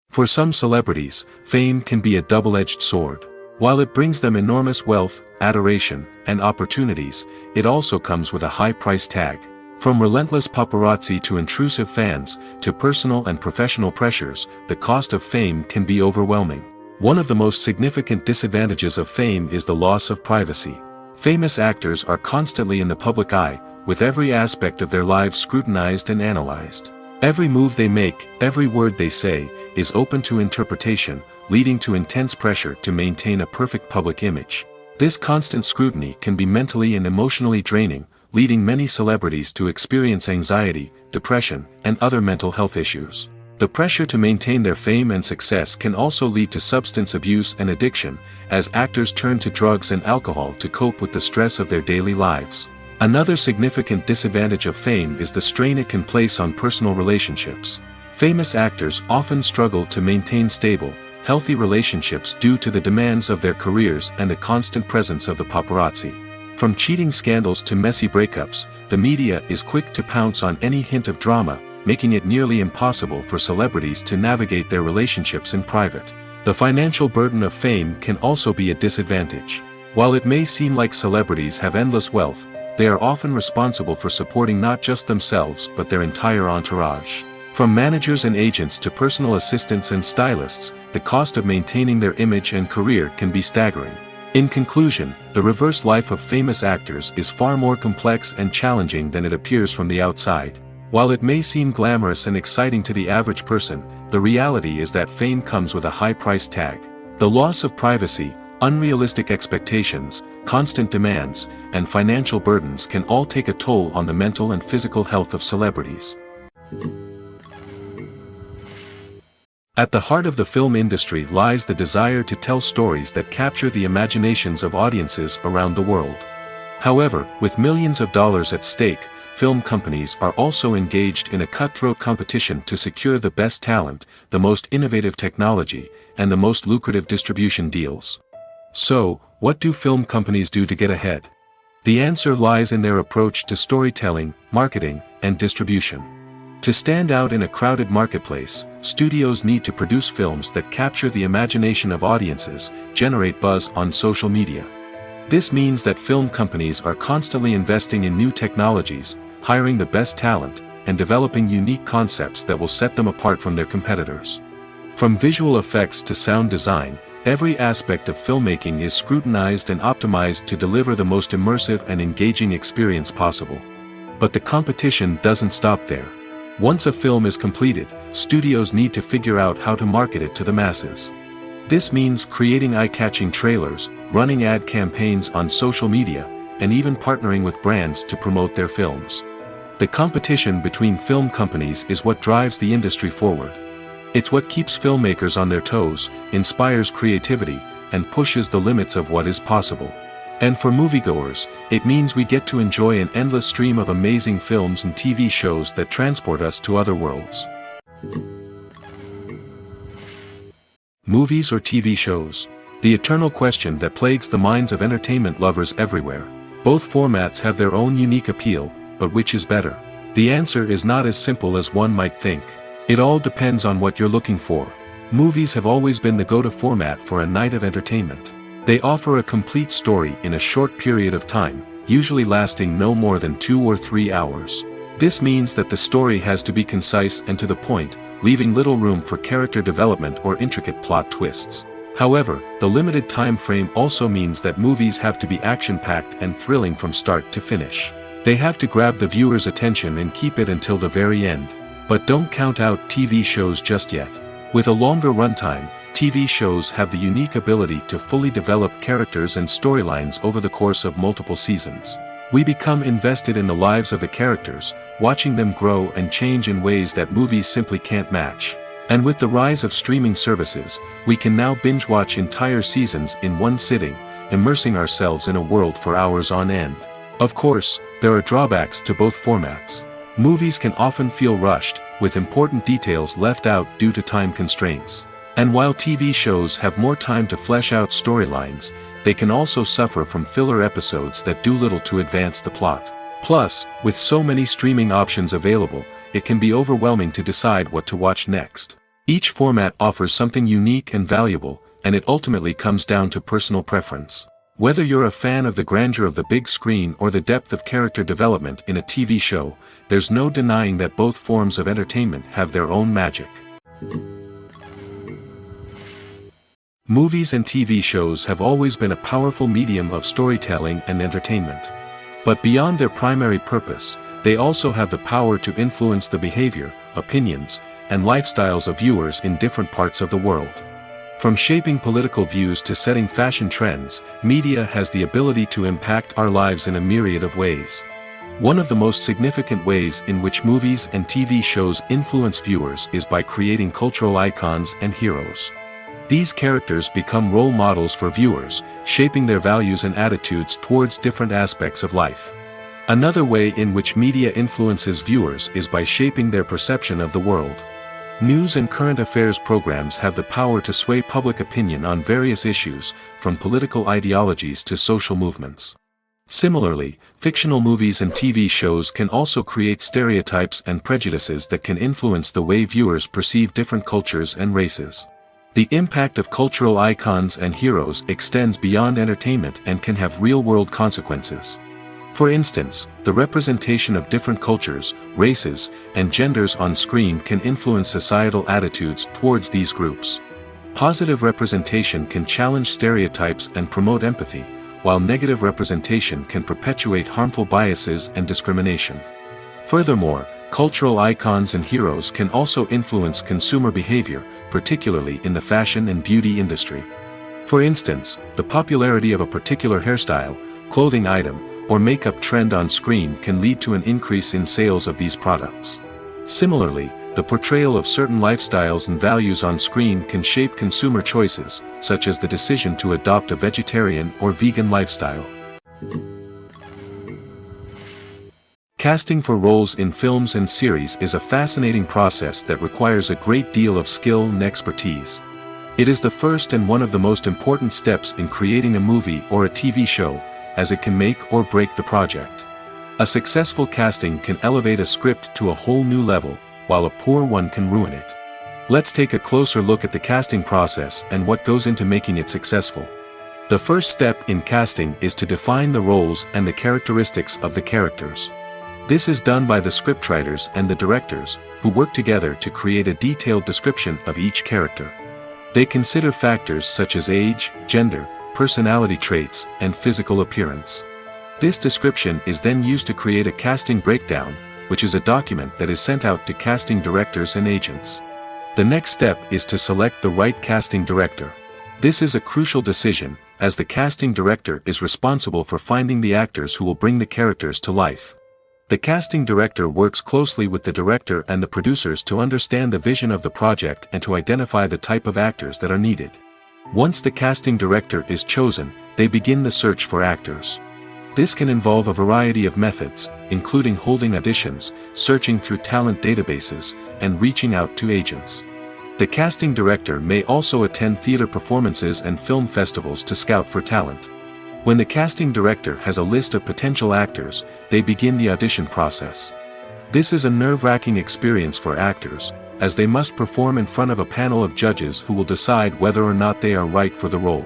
For some celebrities, fame can be a double-edged sword. While it brings them enormous wealth, adoration, and opportunities, it also comes with a high price tag. From relentless paparazzi to intrusive fans, to personal and professional pressures, the cost of fame can be overwhelming. One of the most significant disadvantages of fame is the loss of privacy. Famous actors are constantly in the public eye, with every aspect of their lives scrutinized and analyzed. Every move they make, every word they say, is open to interpretation, leading to intense pressure to maintain a perfect public image. This constant scrutiny can be mentally and emotionally draining, leading many celebrities to experience anxiety, depression, and other mental health issues. The pressure to maintain their fame and success can also lead to substance abuse and addiction, as actors turn to drugs and alcohol to cope with the stress of their daily lives. Another significant disadvantage of fame is the strain it can place on personal relationships. Famous actors often struggle to maintain stable, healthy relationships due to the demands of their careers and the constant presence of the paparazzi. From cheating scandals to messy breakups, the media is quick to pounce on any hint of drama, making it nearly impossible for celebrities to navigate their relationships in private. The financial burden of fame can also be a disadvantage. While it may seem like celebrities have endless wealth, they are often responsible for supporting not just themselves but their entire entourage. From managers and agents to personal assistants and stylists, the cost of maintaining their image and career can be staggering. In conclusion, the reverse life of famous actors is far more complex and challenging than it appears from the outside. While it may seem glamorous and exciting to the average person, the reality is that fame comes with a high price tag. The loss of privacy, unrealistic expectations, constant demands, and financial burdens can all take a toll on the mental and physical health of celebrities. At the heart of the film industry lies the desire to tell stories that capture the imaginations of audiences around the world. However, with millions of dollars at stake, film companies are also engaged in a cutthroat competition to secure the best talent, the most innovative technology, and the most lucrative distribution deals. So, what do film companies do to get ahead? The answer lies in their approach to storytelling, marketing, and distribution. To stand out in a crowded marketplace, studios need to produce films that capture the imagination of audiences, generate buzz on social media. This means that film companies are constantly investing in new technologies, hiring the best talent, and developing unique concepts that will set them apart from their competitors. From visual effects to sound design, every aspect of filmmaking is scrutinized and optimized to deliver the most immersive and engaging experience possible. But the competition doesn't stop there. Once a film is completed, studios need to figure out how to market it to the masses. This means creating eye-catching trailers, running ad campaigns on social media, and even partnering with brands to promote their films. The competition between film companies is what drives the industry forward. It's what keeps filmmakers on their toes, inspires creativity, and pushes the limits of what is possible. And for moviegoers, it means we get to enjoy an endless stream of amazing films and TV shows that transport us to other worlds. Movies or TV shows? The eternal question that plagues the minds of entertainment lovers everywhere. Both formats have their own unique appeal, but which is better? The answer is not as simple as one might think. It all depends on what you're looking for. Movies have always been the go-to format for a night of entertainment. They offer a complete story in a short period of time, usually lasting no more than 2 or 3 hours. This means that the story has to be concise and to the point, leaving little room for character development or intricate plot twists. However, the limited time frame also means that movies have to be action-packed and thrilling from start to finish. They have to grab the viewer's attention and keep it until the very end. But don't count out TV shows just yet. With a longer runtime, TV shows have the unique ability to fully develop characters and storylines over the course of multiple seasons. We become invested in the lives of the characters, watching them grow and change in ways that movies simply can't match. And with the rise of streaming services, we can now binge-watch entire seasons in one sitting, immersing ourselves in a world for hours on end. Of course, there are drawbacks to both formats. Movies can often feel rushed, with important details left out due to time constraints. And while TV shows have more time to flesh out storylines, they can also suffer from filler episodes that do little to advance the plot. Plus, with so many streaming options available, it can be overwhelming to decide what to watch next. Each format offers something unique and valuable, and it ultimately comes down to personal preference. Whether you're a fan of the grandeur of the big screen or the depth of character development in a TV show, there's no denying that both forms of entertainment have their own magic. Movies and TV shows have always been a powerful medium of storytelling and entertainment. But beyond their primary purpose, they also have the power to influence the behavior, opinions, and lifestyles of viewers in different parts of the world. From shaping political views to setting fashion trends, media has the ability to impact our lives in a myriad of ways. One of the most significant ways in which movies and TV shows influence viewers is by creating cultural icons and heroes. These characters become role models for viewers, shaping their values and attitudes towards different aspects of life. Another way in which media influences viewers is by shaping their perception of the world. News and current affairs programs have the power to sway public opinion on various issues, from political ideologies to social movements. Similarly, fictional movies and TV shows can also create stereotypes and prejudices that can influence the way viewers perceive different cultures and races. The impact of cultural icons and heroes extends beyond entertainment and can have real-world consequences. For instance, the representation of different cultures, races, and genders on screen can influence societal attitudes towards these groups. Positive representation can challenge stereotypes and promote empathy, while negative representation can perpetuate harmful biases and discrimination. Furthermore, cultural icons and heroes can also influence consumer behavior, particularly in the fashion and beauty industry. For instance, the popularity of a particular hairstyle, clothing item, or makeup trend on screen can lead to an increase in sales of these products. Similarly, the portrayal of certain lifestyles and values on screen can shape consumer choices, such as the decision to adopt a vegetarian or vegan lifestyle. Casting for roles in films and series is a fascinating process that requires a great deal of skill and expertise. It is the first and one of the most important steps in creating a movie or a TV show, as it can make or break the project. A successful casting can elevate a script to a whole new level, while a poor one can ruin it. Let's take a closer look at the casting process and what goes into making it successful. The first step in casting is to define the roles and the characteristics of the characters. This is done by the scriptwriters and the directors, who work together to create a detailed description of each character. They consider factors such as age, gender, personality traits, and physical appearance. This description is then used to create a casting breakdown, which is a document that is sent out to casting directors and agents. The next step is to select the right casting director. This is a crucial decision, as the casting director is responsible for finding the actors who will bring the characters to life. The casting director works closely with the director and the producers to understand the vision of the project and to identify the type of actors that are needed. Once the casting director is chosen, they begin the search for actors. This can involve a variety of methods, including holding auditions, searching through talent databases, and reaching out to agents. The casting director may also attend theater performances and film festivals to scout for talent. When the casting director has a list of potential actors, they begin the audition process. This is a nerve-wracking experience for actors, as they must perform in front of a panel of judges who will decide whether or not they are right for the role.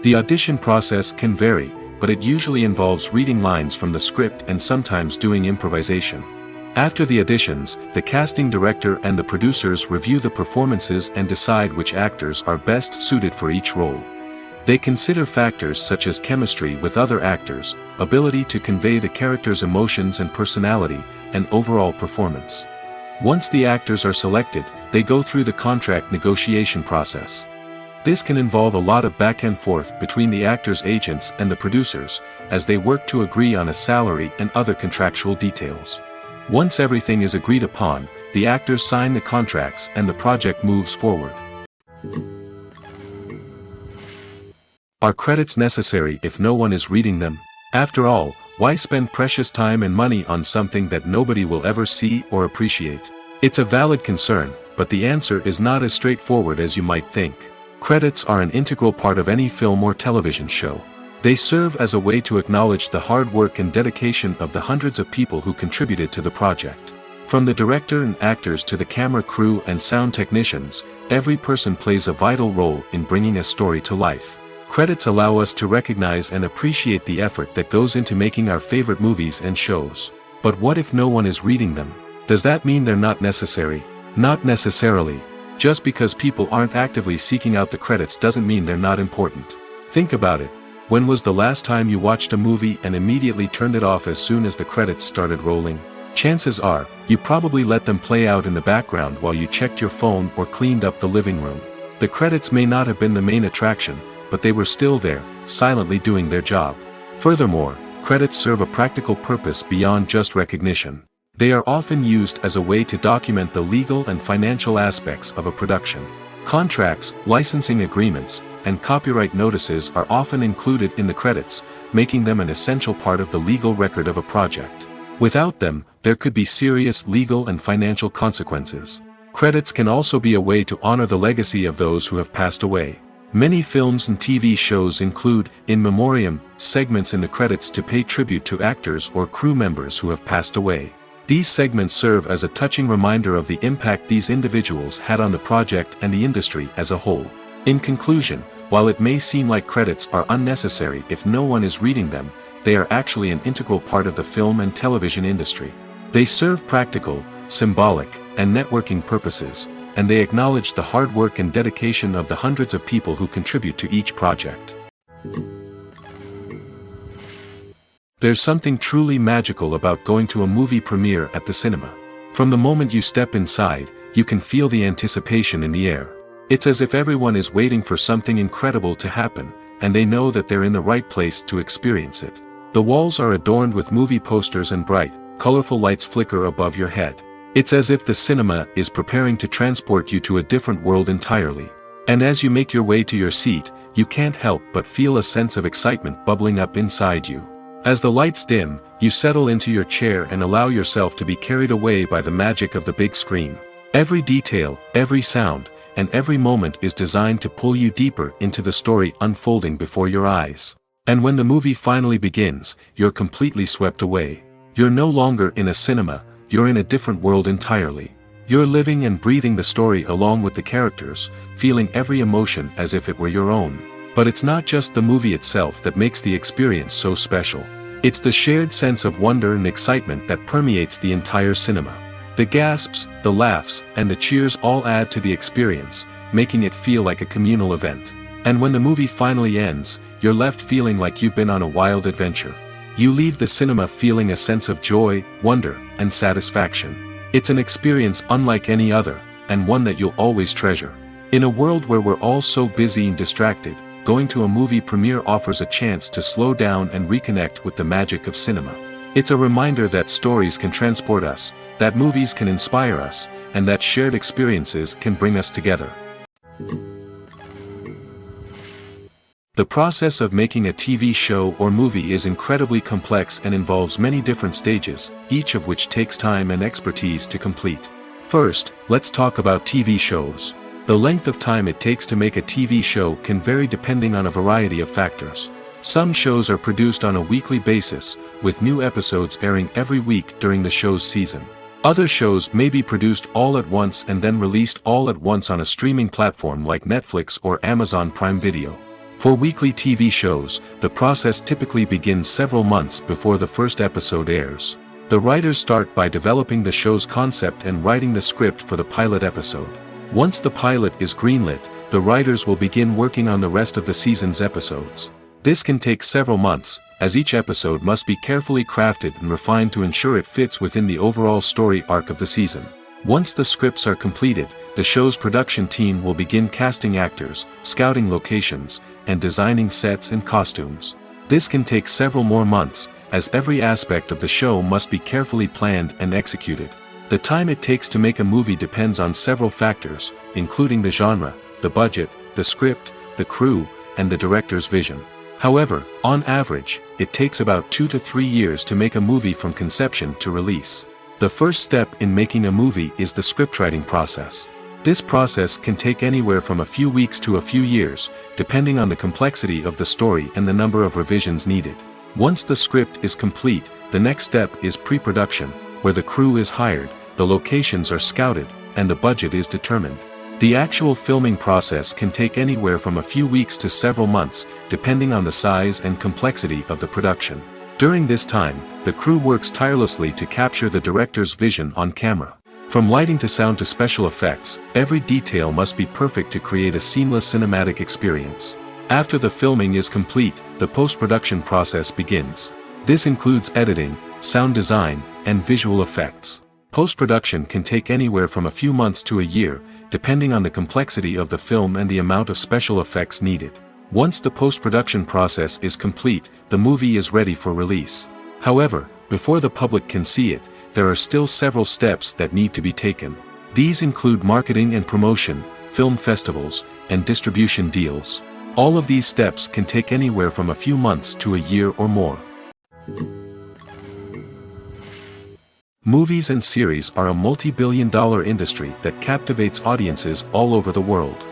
The audition process can vary, but it usually involves reading lines from the script and sometimes doing improvisation. After the auditions, the casting director and the producers review the performances and decide which actors are best suited for each role. They consider factors such as chemistry with other actors, ability to convey the character's emotions and personality, and overall performance. Once the actors are selected, they go through the contract negotiation process. This can involve a lot of back and forth between the actors' agents and the producers, as they work to agree on a salary and other contractual details. Once everything is agreed upon, the actors sign the contracts and the project moves forward. Are credits necessary if no one is reading them? After all, why spend precious time and money on something that nobody will ever see or appreciate? It's a valid concern, but the answer is not as straightforward as you might think. Credits are an integral part of any film or television show. They serve as a way to acknowledge the hard work and dedication of the hundreds of people who contributed to the project. From the director and actors to the camera crew and sound technicians, every person plays a vital role in bringing a story to life. Credits allow us to recognize and appreciate the effort that goes into making our favorite movies and shows. But what if no one is reading them? Does that mean they're not necessary? Not necessarily. Just because people aren't actively seeking out the credits doesn't mean they're not important. Think about it. When was the last time you watched a movie and immediately turned it off as soon as the credits started rolling? Chances are, you probably let them play out in the background while you checked your phone or cleaned up the living room. The credits may not have been the main attraction, but they were still there, silently doing their job. Furthermore, credits serve a practical purpose beyond just recognition. They are often used as a way to document the legal and financial aspects of a production. Contracts, licensing agreements, and copyright notices are often included in the credits, making them an essential part of the legal record of a project. Without them, there could be serious legal and financial consequences. Credits can also be a way to honor the legacy of those who have passed away. Many films and TV shows include, in memoriam, segments in the credits to pay tribute to actors or crew members who have passed away. These segments serve as a touching reminder of the impact these individuals had on the project and the industry as a whole. In conclusion, while it may seem like credits are unnecessary if no one is reading them, they are actually an integral part of the film and television industry. They serve practical, symbolic, and networking purposes, and they acknowledge the hard work and dedication of the hundreds of people who contribute to each project. There's something truly magical about going to a movie premiere at the cinema. From the moment you step inside, you can feel the anticipation in the air. It's as if everyone is waiting for something incredible to happen, and they know that they're in the right place to experience it. The walls are adorned with movie posters and bright, colorful lights flicker above your head. It's as if the cinema is preparing to transport you to a different world entirely. And as you make your way to your seat, you can't help but feel a sense of excitement bubbling up inside you. As the lights dim, you settle into your chair and allow yourself to be carried away by the magic of the big screen. Every detail, every sound, and every moment is designed to pull you deeper into the story unfolding before your eyes. And when the movie finally begins, you're completely swept away. You're no longer in a cinema, you're in a different world entirely. You're living and breathing the story along with the characters, feeling every emotion as if it were your own. But it's not just the movie itself that makes the experience so special. It's the shared sense of wonder and excitement that permeates the entire cinema. The gasps, the laughs, and the cheers all add to the experience, making it feel like a communal event. And when the movie finally ends, you're left feeling like you've been on a wild adventure. You leave the cinema feeling a sense of joy, wonder, and satisfaction. It's an experience unlike any other, and one that you'll always treasure. In a world where we're all so busy and distracted, going to a movie premiere offers a chance to slow down and reconnect with the magic of cinema. It's a reminder that stories can transport us, that movies can inspire us, and that shared experiences can bring us together. The process of making a TV show or movie is incredibly complex and involves many different stages, each of which takes time and expertise to complete. First, let's talk about TV shows. The length of time it takes to make a TV show can vary depending on a variety of factors. Some shows are produced on a weekly basis, with new episodes airing every week during the show's season. Other shows may be produced all at once and then released all at once on a streaming platform like Netflix or Amazon Prime Video. For weekly TV shows, the process typically begins several months before the first episode airs. The writers start by developing the show's concept and writing the script for the pilot episode. Once the pilot is greenlit, the writers will begin working on the rest of the season's episodes. This can take several months, as each episode must be carefully crafted and refined to ensure it fits within the overall story arc of the season. Once the scripts are completed, the show's production team will begin casting actors, scouting locations, and designing sets and costumes. This can take several more months, as every aspect of the show must be carefully planned and executed. The time it takes to make a movie depends on several factors, including the genre, the budget, the script, the crew, and the director's vision. However, on average, it takes about 2 to 3 years to make a movie from conception to release. The first step in making a movie is the scriptwriting process. This process can take anywhere from a few weeks to a few years, depending on the complexity of the story and the number of revisions needed. Once the script is complete, the next step is pre-production, where the crew is hired, the locations are scouted, and the budget is determined. The actual filming process can take anywhere from a few weeks to several months, depending on the size and complexity of the production. During this time, the crew works tirelessly to capture the director's vision on camera. From lighting to sound to special effects, every detail must be perfect to create a seamless cinematic experience. After the filming is complete, the post-production process begins. This includes editing, sound design, and visual effects. Post-production can take anywhere from a few months to a year, depending on the complexity of the film and the amount of special effects needed. Once the post-production process is complete, the movie is ready for release. However, before the public can see it, there are still several steps that need to be taken. These include marketing and promotion, film festivals, and distribution deals. All of these steps can take anywhere from a few months to a year or more. Movies and series are a multi-billion-dollar industry that captivates audiences all over the world.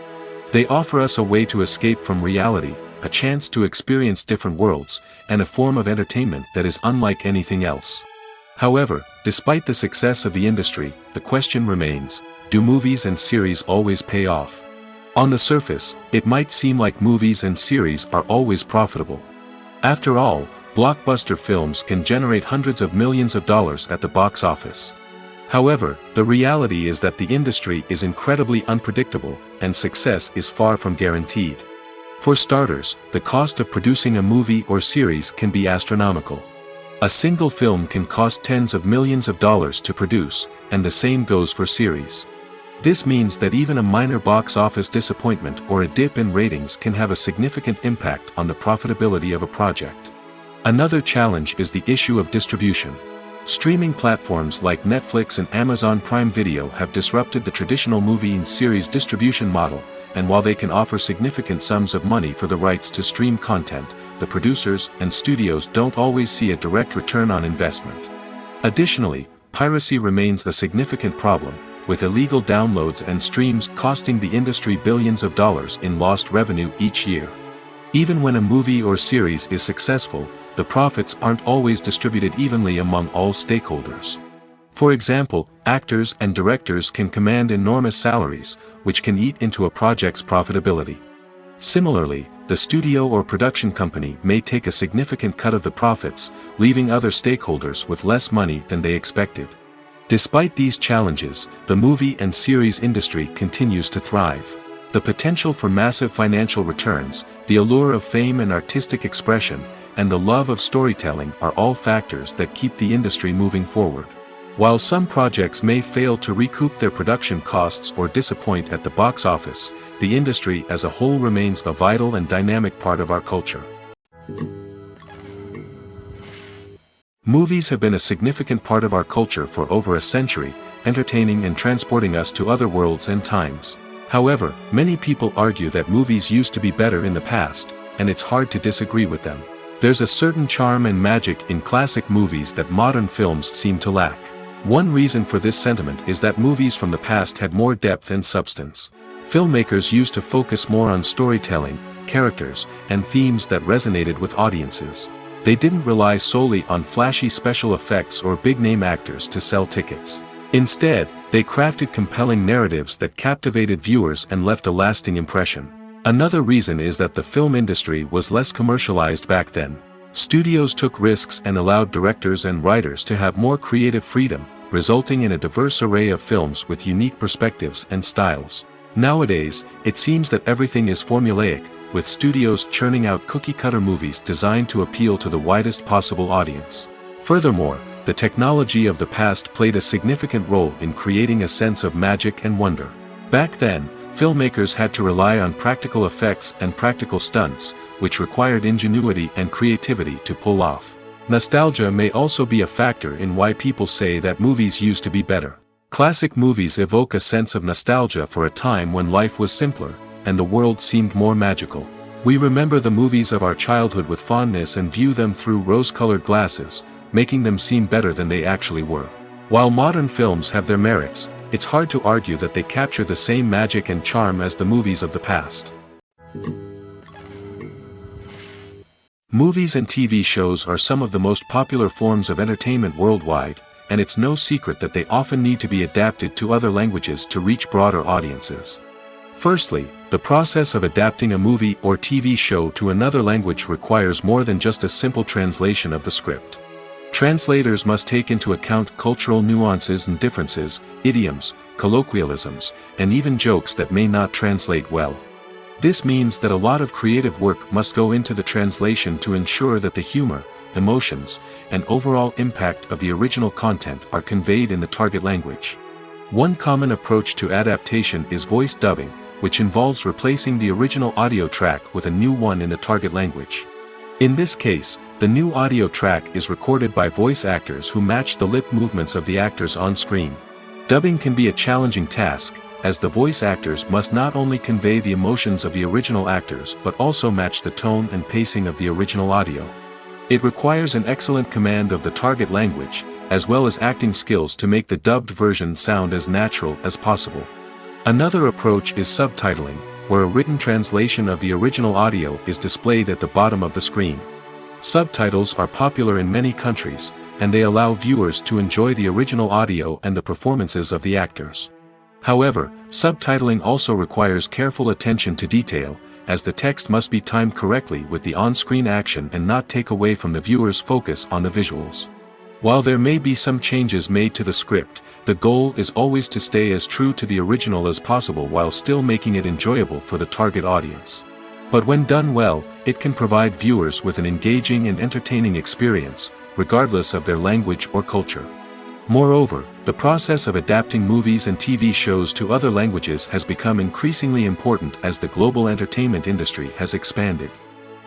They offer us a way to escape from reality, a chance to experience different worlds, and a form of entertainment that is unlike anything else. However, despite the success of the industry, the question remains, do movies and series always pay off? On the surface, it might seem like movies and series are always profitable. After all, blockbuster films can generate hundreds of millions of dollars at the box office. However, the reality is that the industry is incredibly unpredictable, and success is far from guaranteed. For starters, the cost of producing a movie or series can be astronomical. A single film can cost tens of millions of dollars to produce, and the same goes for series. This means that even a minor box office disappointment or a dip in ratings can have a significant impact on the profitability of a project. Another challenge is the issue of distribution. Streaming platforms like Netflix and Amazon Prime Video have disrupted the traditional movie and series distribution model, and while they can offer significant sums of money for the rights to stream content, the producers and studios don't always see a direct return on investment. Additionally, piracy remains a significant problem, with illegal downloads and streams costing the industry billions of dollars in lost revenue each year. Even when a movie or series is successful, the profits aren't always distributed evenly among all stakeholders. For example, actors and directors can command enormous salaries, which can eat into a project's profitability. Similarly, the studio or production company may take a significant cut of the profits, leaving other stakeholders with less money than they expected. Despite these challenges, the movie and series industry continues to thrive. The potential for massive financial returns, the allure of fame and artistic expression, and the love of storytelling are all factors that keep the industry moving forward. While some projects may fail to recoup their production costs or disappoint at the box office, the industry as a whole remains a vital and dynamic part of our culture. Movies have been a significant part of our culture for over a century, entertaining and transporting us to other worlds and times. However, many people argue that movies used to be better in the past, and it's hard to disagree with them. There's a certain charm and magic in classic movies that modern films seem to lack. One reason for this sentiment is that movies from the past had more depth and substance. Filmmakers used to focus more on storytelling, characters, and themes that resonated with audiences. They didn't rely solely on flashy special effects or big-name actors to sell tickets. Instead, they crafted compelling narratives that captivated viewers and left a lasting impression. Another reason is that the film industry was less commercialized back then. Studios took risks and allowed directors and writers to have more creative freedom, resulting in a diverse array of films with unique perspectives and styles. Nowadays, it seems that everything is formulaic, with studios churning out cookie-cutter movies designed to appeal to the widest possible audience. Furthermore, the technology of the past played a significant role in creating a sense of magic and wonder. Back then, filmmakers had to rely on practical effects and practical stunts, which required ingenuity and creativity to pull off. Nostalgia may also be a factor in why people say that movies used to be better. Classic movies evoke a sense of nostalgia for a time when life was simpler, and the world seemed more magical. We remember the movies of our childhood with fondness and view them through rose-colored glasses, making them seem better than they actually were. While modern films have their merits, it's hard to argue that they capture the same magic and charm as the movies of the past. Movies and TV shows are some of the most popular forms of entertainment worldwide, and it's no secret that they often need to be adapted to other languages to reach broader audiences. Firstly, the process of adapting a movie or TV show to another language requires more than just a simple translation of the script. Translators must take into account cultural nuances and differences, idioms, colloquialisms, and even jokes that may not translate well. This means that a lot of creative work must go into the translation to ensure that the humor, emotions, and overall impact of the original content are conveyed in the target language. One common approach to adaptation is voice dubbing, which involves replacing the original audio track with a new one in the target language. In this case, the new audio track is recorded by voice actors who match the lip movements of the actors on screen. Dubbing can be a challenging task, as the voice actors must not only convey the emotions of the original actors but also match the tone and pacing of the original audio. It requires an excellent command of the target language, as well as acting skills to make the dubbed version sound as natural as possible. Another approach is subtitling, where a written translation of the original audio is displayed at the bottom of the screen. Subtitles are popular in many countries, and they allow viewers to enjoy the original audio and the performances of the actors. However, subtitling also requires careful attention to detail, as the text must be timed correctly with the on-screen action and not take away from the viewer's focus on the visuals. While there may be some changes made to the script, the goal is always to stay as true to the original as possible while still making it enjoyable for the target audience. But when done well, it can provide viewers with an engaging and entertaining experience, regardless of their language or culture. Moreover, the process of adapting movies and TV shows to other languages has become increasingly important as the global entertainment industry has expanded.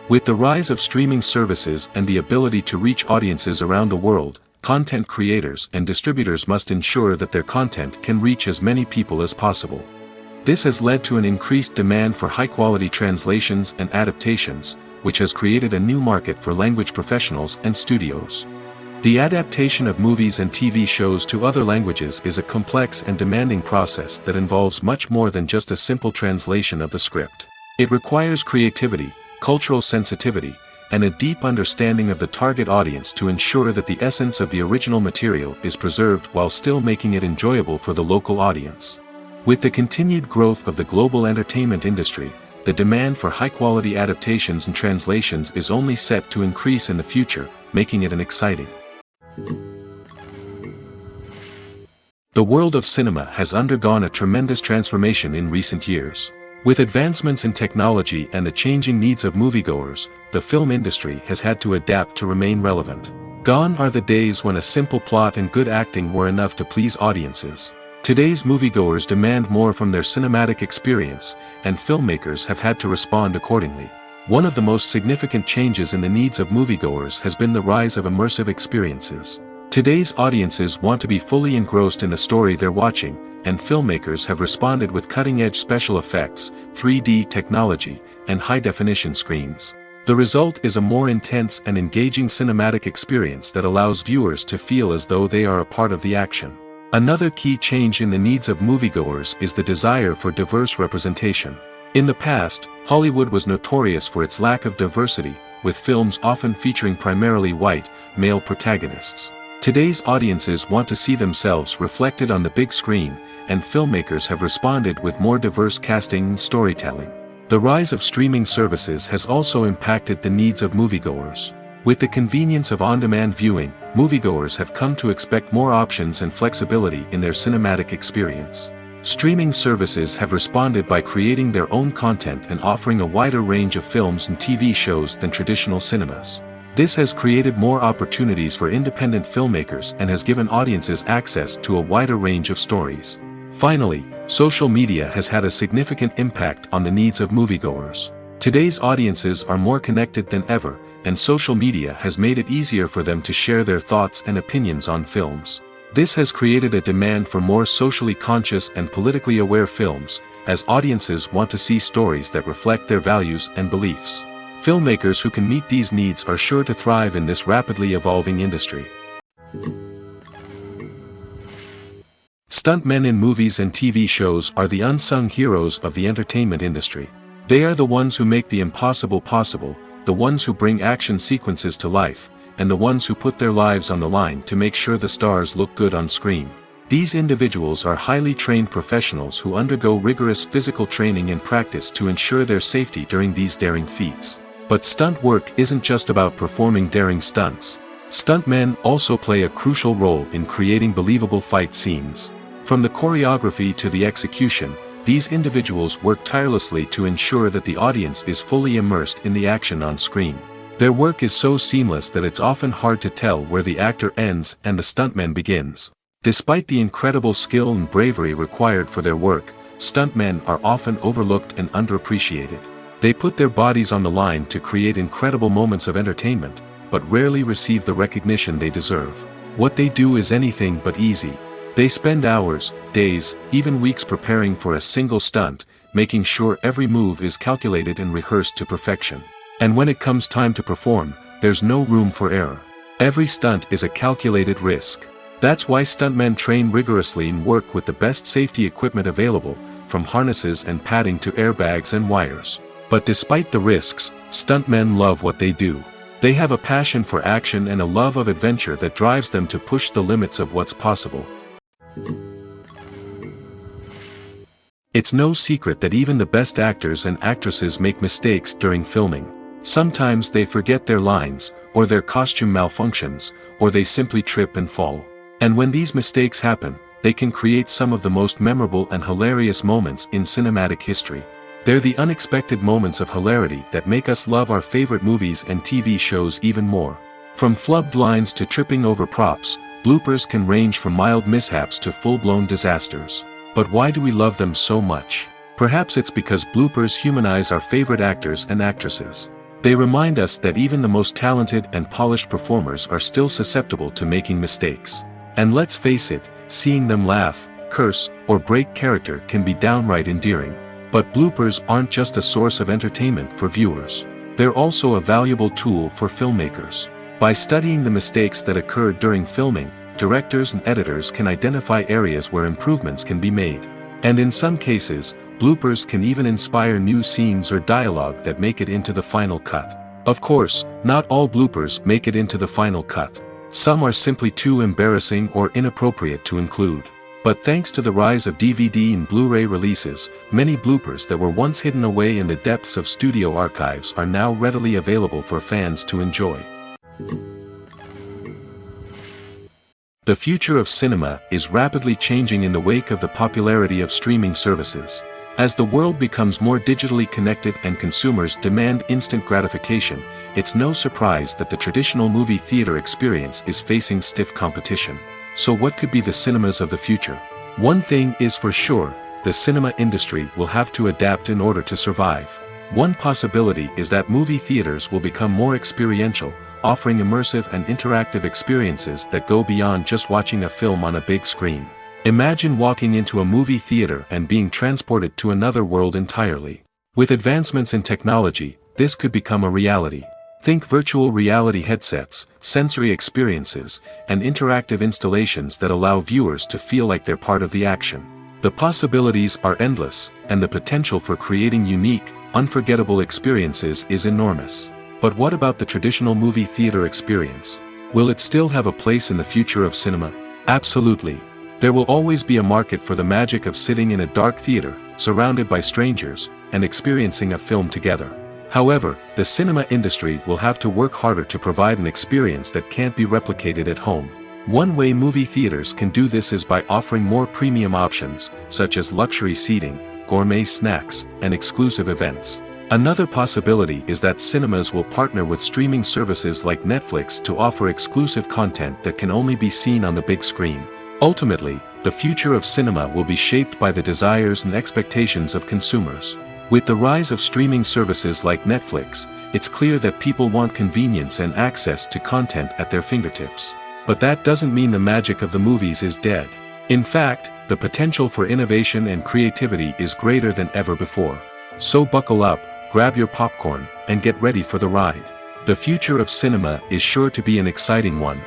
With the rise of streaming services and the ability to reach audiences around the world, content creators and distributors must ensure that their content can reach as many people as possible. This has led to an increased demand for high-quality translations and adaptations, which has created a new market for language professionals and studios. The adaptation of movies and TV shows to other languages is a complex and demanding process that involves much more than just a simple translation of the script. It requires creativity, cultural sensitivity, and a deep understanding of the target audience to ensure that the essence of the original material is preserved while still making it enjoyable for the local audience. With the continued growth of the global entertainment industry, the demand for high-quality adaptations and translations is only set to increase in the future, making it an exciting. The world of cinema has undergone a tremendous transformation in recent years. With advancements in technology and the changing needs of moviegoers, the film industry has had to adapt to remain relevant. Gone are the days when a simple plot and good acting were enough to please audiences. Today's moviegoers demand more from their cinematic experience, and filmmakers have had to respond accordingly. One of the most significant changes in the needs of moviegoers has been the rise of immersive experiences. Today's audiences want to be fully engrossed in the story they're watching, and filmmakers have responded with cutting-edge special effects, 3D technology, and high-definition screens. The result is a more intense and engaging cinematic experience that allows viewers to feel as though they are a part of the action. Another key change in the needs of moviegoers is the desire for diverse representation. In the past, Hollywood was notorious for its lack of diversity, with films often featuring primarily white, male protagonists. Today's audiences want to see themselves reflected on the big screen, and filmmakers have responded with more diverse casting and storytelling. The rise of streaming services has also impacted the needs of moviegoers. With the convenience of on-demand viewing, moviegoers have come to expect more options and flexibility in their cinematic experience. Streaming services have responded by creating their own content and offering a wider range of films and TV shows than traditional cinemas. This has created more opportunities for independent filmmakers and has given audiences access to a wider range of stories. Finally, social media has had a significant impact on the needs of moviegoers. Today's audiences are more connected than ever, and social media has made it easier for them to share their thoughts and opinions on films. This has created a demand for more socially conscious and politically aware films, as audiences want to see stories that reflect their values and beliefs. Filmmakers who can meet these needs are sure to thrive in this rapidly evolving industry. Stuntmen in movies and TV shows are the unsung heroes of the entertainment industry. They are the ones who make the impossible possible, the ones who bring action sequences to life, and the ones who put their lives on the line to make sure the stars look good on screen. These individuals are highly trained professionals who undergo rigorous physical training and practice to ensure their safety during these daring feats. But stunt work isn't just about performing daring stunts. Stuntmen also play a crucial role in creating believable fight scenes. From the choreography to the execution, these individuals work tirelessly to ensure that the audience is fully immersed in the action on screen. Their work is so seamless that it's often hard to tell where the actor ends and the stuntman begins. Despite the incredible skill and bravery required for their work, stuntmen are often overlooked and underappreciated. They put their bodies on the line to create incredible moments of entertainment, but rarely receive the recognition they deserve. What they do is anything but easy. They spend hours, days, even weeks preparing for a single stunt, making sure every move is calculated and rehearsed to perfection. And when it comes time to perform, there's no room for error. Every stunt is a calculated risk. That's why stuntmen train rigorously and work with the best safety equipment available, from harnesses and padding to airbags and wires. But despite the risks, stuntmen love what they do. They have a passion for action and a love of adventure that drives them to push the limits of what's possible. It's no secret that even the best actors and actresses make mistakes during filming. Sometimes they forget their lines, or their costume malfunctions, or they simply trip and fall. And when these mistakes happen, they can create some of the most memorable and hilarious moments in cinematic history. They're the unexpected moments of hilarity that make us love our favorite movies and TV shows even more. From flubbed lines to tripping over props, bloopers can range from mild mishaps to full-blown disasters. But why do we love them so much? Perhaps it's because bloopers humanize our favorite actors and actresses. They remind us that even the most talented and polished performers are still susceptible to making mistakes. And let's face it, seeing them laugh, curse, or break character can be downright endearing. But bloopers aren't just a source of entertainment for viewers. They're also a valuable tool for filmmakers. By studying the mistakes that occurred during filming, directors and editors can identify areas where improvements can be made. And in some cases, bloopers can even inspire new scenes or dialogue that make it into the final cut. Of course, not all bloopers make it into the final cut. Some are simply too embarrassing or inappropriate to include. But thanks to the rise of DVD and Blu-ray releases, many bloopers that were once hidden away in the depths of studio archives are now readily available for fans to enjoy. The future of cinema is rapidly changing in the wake of the popularity of streaming services. As the world becomes more digitally connected and consumers demand instant gratification, it's no surprise that the traditional movie theater experience is facing stiff competition. So what could be the cinemas of the future? One thing is for sure, the cinema industry will have to adapt in order to survive. One possibility is that movie theaters will become more experiential, offering immersive and interactive experiences that go beyond just watching a film on a big screen. Imagine walking into a movie theater and being transported to another world entirely. With advancements in technology, this could become a reality. Think virtual reality headsets, sensory experiences, and interactive installations that allow viewers to feel like they're part of the action. The possibilities are endless, and the potential for creating unique, unforgettable experiences is enormous. But what about the traditional movie theater experience? Will it still have a place in the future of cinema? Absolutely. There will always be a market for the magic of sitting in a dark theater, surrounded by strangers, and experiencing a film together. However, the cinema industry will have to work harder to provide an experience that can't be replicated at home. One way movie theaters can do this is by offering more premium options, such as luxury seating, gourmet snacks, and exclusive events. Another possibility is that cinemas will partner with streaming services like Netflix to offer exclusive content that can only be seen on the big screen. Ultimately, the future of cinema will be shaped by the desires and expectations of consumers. With the rise of streaming services like Netflix, it's clear that people want convenience and access to content at their fingertips. But that doesn't mean the magic of the movies is dead. In fact, the potential for innovation and creativity is greater than ever before. So buckle up, grab your popcorn, and get ready for the ride. The future of cinema is sure to be an exciting one.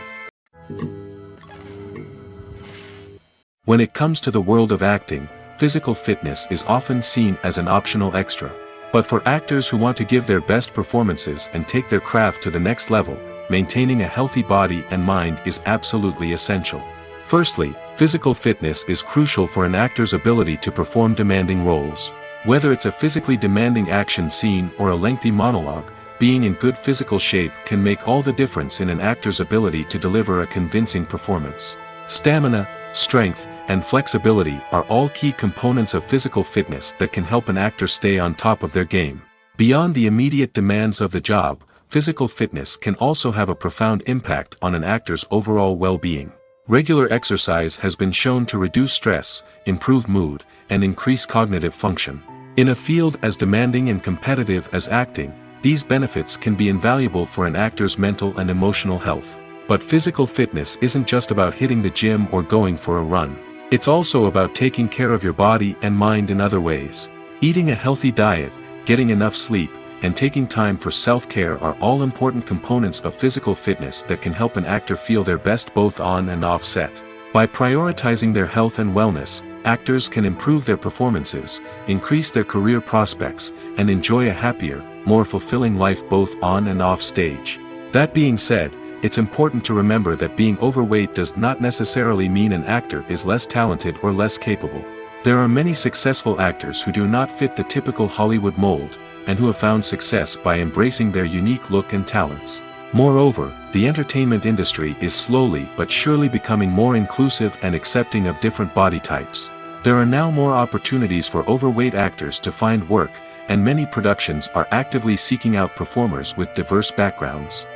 When it comes to the world of acting, physical fitness is often seen as an optional extra. But for actors who want to give their best performances and take their craft to the next level, maintaining a healthy body and mind is absolutely essential. Firstly, physical fitness is crucial for an actor's ability to perform demanding roles. Whether it's a physically demanding action scene or a lengthy monologue, being in good physical shape can make all the difference in an actor's ability to deliver a convincing performance. Stamina, strength, and flexibility are all key components of physical fitness that can help an actor stay on top of their game. Beyond the immediate demands of the job, physical fitness can also have a profound impact on an actor's overall well-being. Regular exercise has been shown to reduce stress, improve mood, and increase cognitive function. In a field as demanding and competitive as acting, these benefits can be invaluable for an actor's mental and emotional health. But physical fitness isn't just about hitting the gym or going for a run. It's also about taking care of your body and mind in other ways. Eating a healthy diet, getting enough sleep, and taking time for self-care are all important components of physical fitness that can help an actor feel their best both on and off set. By prioritizing their health and wellness, actors can improve their performances, increase their career prospects, and enjoy a happier, more fulfilling life both on and off stage. That being said, it's important to remember that being overweight does not necessarily mean an actor is less talented or less capable. There are many successful actors who do not fit the typical Hollywood mold, and who have found success by embracing their unique look and talents. Moreover, the entertainment industry is slowly but surely becoming more inclusive and accepting of different body types. There are now more opportunities for overweight actors to find work, and many productions are actively seeking out performers with diverse backgrounds.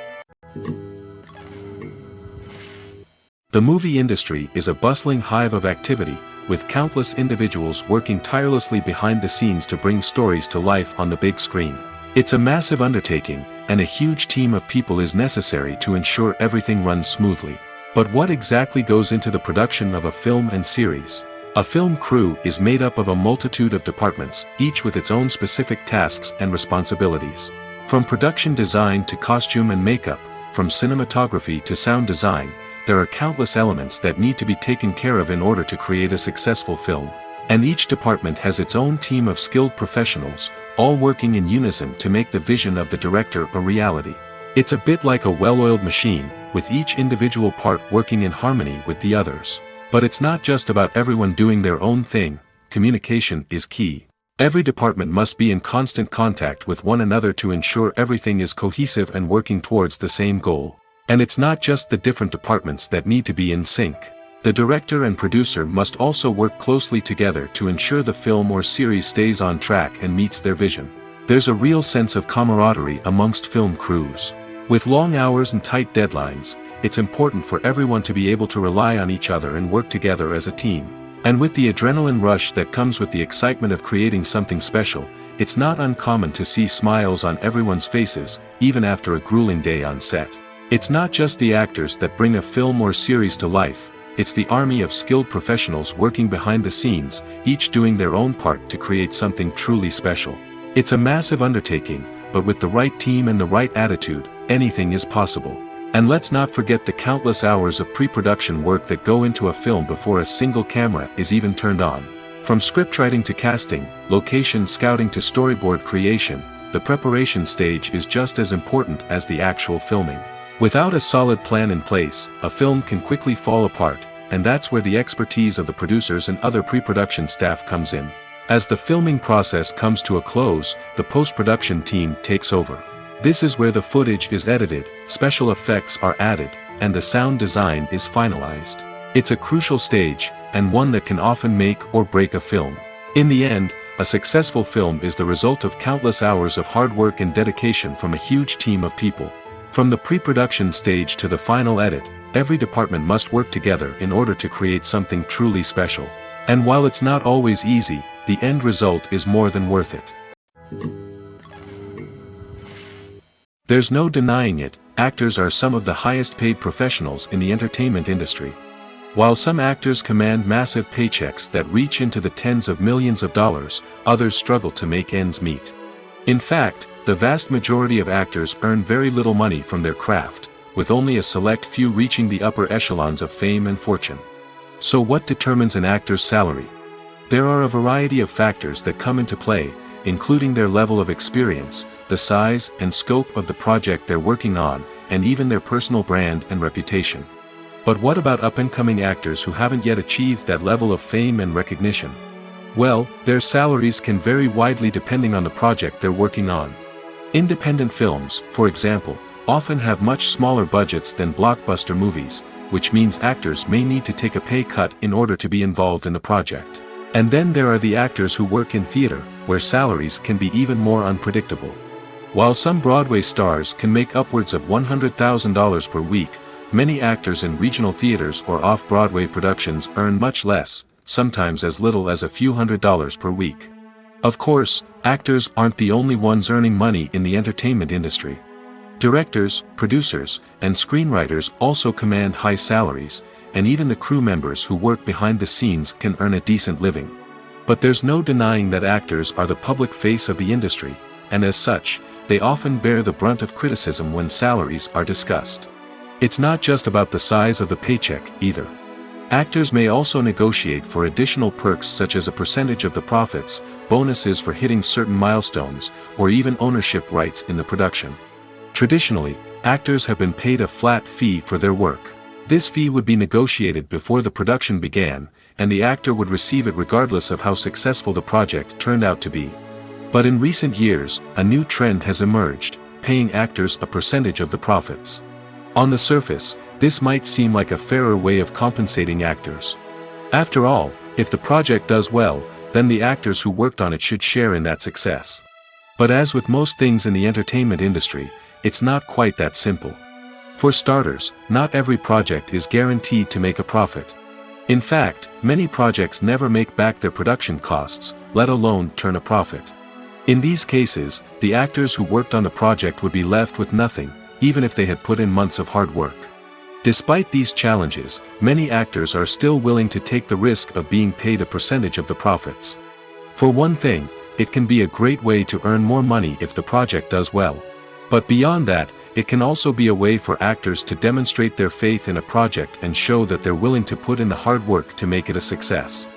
The movie industry is a bustling hive of activity, with countless individuals working tirelessly behind the scenes to bring stories to life on the big screen. It's a massive undertaking, and a huge team of people is necessary to ensure everything runs smoothly. But what exactly goes into the production of a film and series? A film crew is made up of a multitude of departments, each with its own specific tasks and responsibilities. From production design to costume and makeup, from cinematography to sound design, there are countless elements that need to be taken care of in order to create a successful film. And each department has its own team of skilled professionals, all working in unison to make the vision of the director a reality. It's a bit like a well-oiled machine, with each individual part working in harmony with the others. But it's not just about everyone doing their own thing. Communication is key. Every department must be in constant contact with one another to ensure everything is cohesive and working towards the same goal. And it's not just the different departments that need to be in sync. The director and producer must also work closely together to ensure the film or series stays on track and meets their vision. There's a real sense of camaraderie amongst film crews. With long hours and tight deadlines, it's important for everyone to be able to rely on each other and work together as a team. And with the adrenaline rush that comes with the excitement of creating something special, it's not uncommon to see smiles on everyone's faces, even after a grueling day on set. It's not just the actors that bring a film or series to life, it's the army of skilled professionals working behind the scenes, each doing their own part to create something truly special. It's a massive undertaking, but with the right team and the right attitude, anything is possible. And let's not forget the countless hours of pre-production work that go into a film before a single camera is even turned on. From scriptwriting to casting, location scouting to storyboard creation, the preparation stage is just as important as the actual filming. Without a solid plan in place, a film can quickly fall apart, and that's where the expertise of the producers and other pre-production staff comes in. As the filming process comes to a close, the post-production team takes over. This is where the footage is edited, special effects are added, and the sound design is finalized. It's a crucial stage, and one that can often make or break a film. In the end, a successful film is the result of countless hours of hard work and dedication from a huge team of people. From the pre-production stage to the final edit, every department must work together in order to create something truly special. And while it's not always easy, the end result is more than worth it. There's no denying it, actors are some of the highest paid professionals in the entertainment industry. While some actors command massive paychecks that reach into the tens of millions of dollars, others struggle to make ends meet. In fact, the vast majority of actors earn very little money from their craft, with only a select few reaching the upper echelons of fame and fortune. So what determines an actor's salary? There are a variety of factors that come into play, including their level of experience, the size and scope of the project they're working on, and even their personal brand and reputation. But what about up-and-coming actors who haven't yet achieved that level of fame and recognition? Well, their salaries can vary widely depending on the project they're working on. Independent films, for example, often have much smaller budgets than blockbuster movies, which means actors may need to take a pay cut in order to be involved in the project. And then there are the actors who work in theater, where salaries can be even more unpredictable. While some Broadway stars can make upwards of $100,000 per week, many actors in regional theaters or off-Broadway productions earn much less, sometimes as little as a few $100s per week. Of course, actors aren't the only ones earning money in the entertainment industry. Directors, producers, and screenwriters also command high salaries, and even the crew members who work behind the scenes can earn a decent living. But there's no denying that actors are the public face of the industry, and as such, they often bear the brunt of criticism when salaries are discussed. It's not just about the size of the paycheck, either. Actors may also negotiate for additional perks such as a percentage of the profits, bonuses for hitting certain milestones, or even ownership rights in the production. Traditionally, actors have been paid a flat fee for their work. This fee would be negotiated before the production began, and the actor would receive it regardless of how successful the project turned out to be. But in recent years, a new trend has emerged, paying actors a percentage of the profits. On the surface, this might seem like a fairer way of compensating actors. After all, if the project does well, then the actors who worked on it should share in that success. But as with most things in the entertainment industry, it's not quite that simple. For starters, not every project is guaranteed to make a profit. In fact, many projects never make back their production costs, let alone turn a profit. In these cases, the actors who worked on the project would be left with nothing, even if they had put in months of hard work. Despite these challenges, many actors are still willing to take the risk of being paid a percentage of the profits. For one thing, it can be a great way to earn more money if the project does well. But beyond that, it can also be a way for actors to demonstrate their faith in a project and show that they're willing to put in the hard work to make it a success.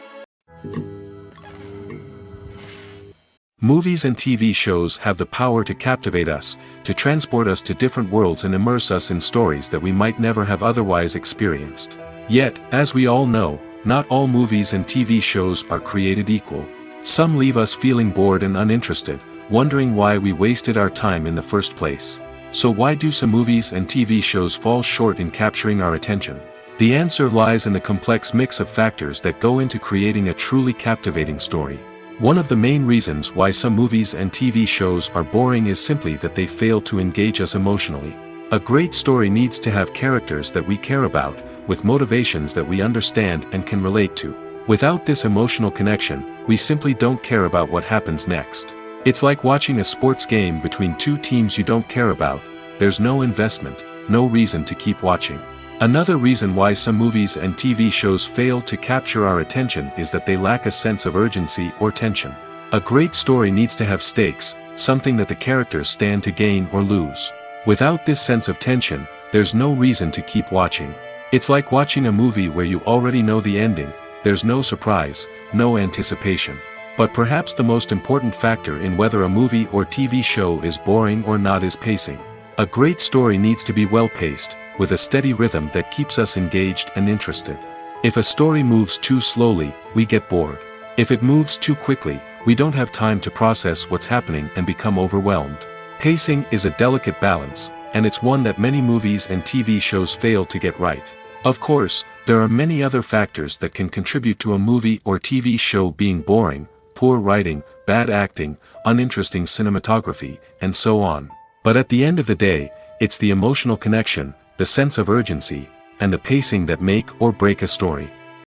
Movies and TV shows have the power to captivate us, to transport us to different worlds and immerse us in stories that we might never have otherwise experienced. Yet, as we all know, not all movies and TV shows are created equal. Some leave us feeling bored and uninterested, wondering why we wasted our time in the first place. So why do some movies and TV shows fall short in capturing our attention? The answer lies in the complex mix of factors that go into creating a truly captivating story. One of the main reasons why some movies and TV shows are boring is simply that they fail to engage us emotionally. A great story needs to have characters that we care about, with motivations that we understand and can relate to. Without this emotional connection, we simply don't care about what happens next. It's like watching a sports game between two teams you don't care about. There's no investment, no reason to keep watching. Another reason why some movies and TV shows fail to capture our attention is that they lack a sense of urgency or tension. A great story needs to have stakes, something that the characters stand to gain or lose. Without this sense of tension, there's no reason to keep watching. It's like watching a movie where you already know the ending. There's no surprise, no anticipation. But perhaps the most important factor in whether a movie or TV show is boring or not is pacing. A great story needs to be well-paced, with a steady rhythm that keeps us engaged and interested. If a story moves too slowly, we get bored. If it moves too quickly, we don't have time to process what's happening and become overwhelmed. Pacing is a delicate balance, and it's one that many movies and TV shows fail to get right. Of course, there are many other factors that can contribute to a movie or TV show being boring: poor writing, bad acting, uninteresting cinematography, and so on. But at the end of the day, it's the emotional connection, the sense of urgency, and the pacing that make or break a story.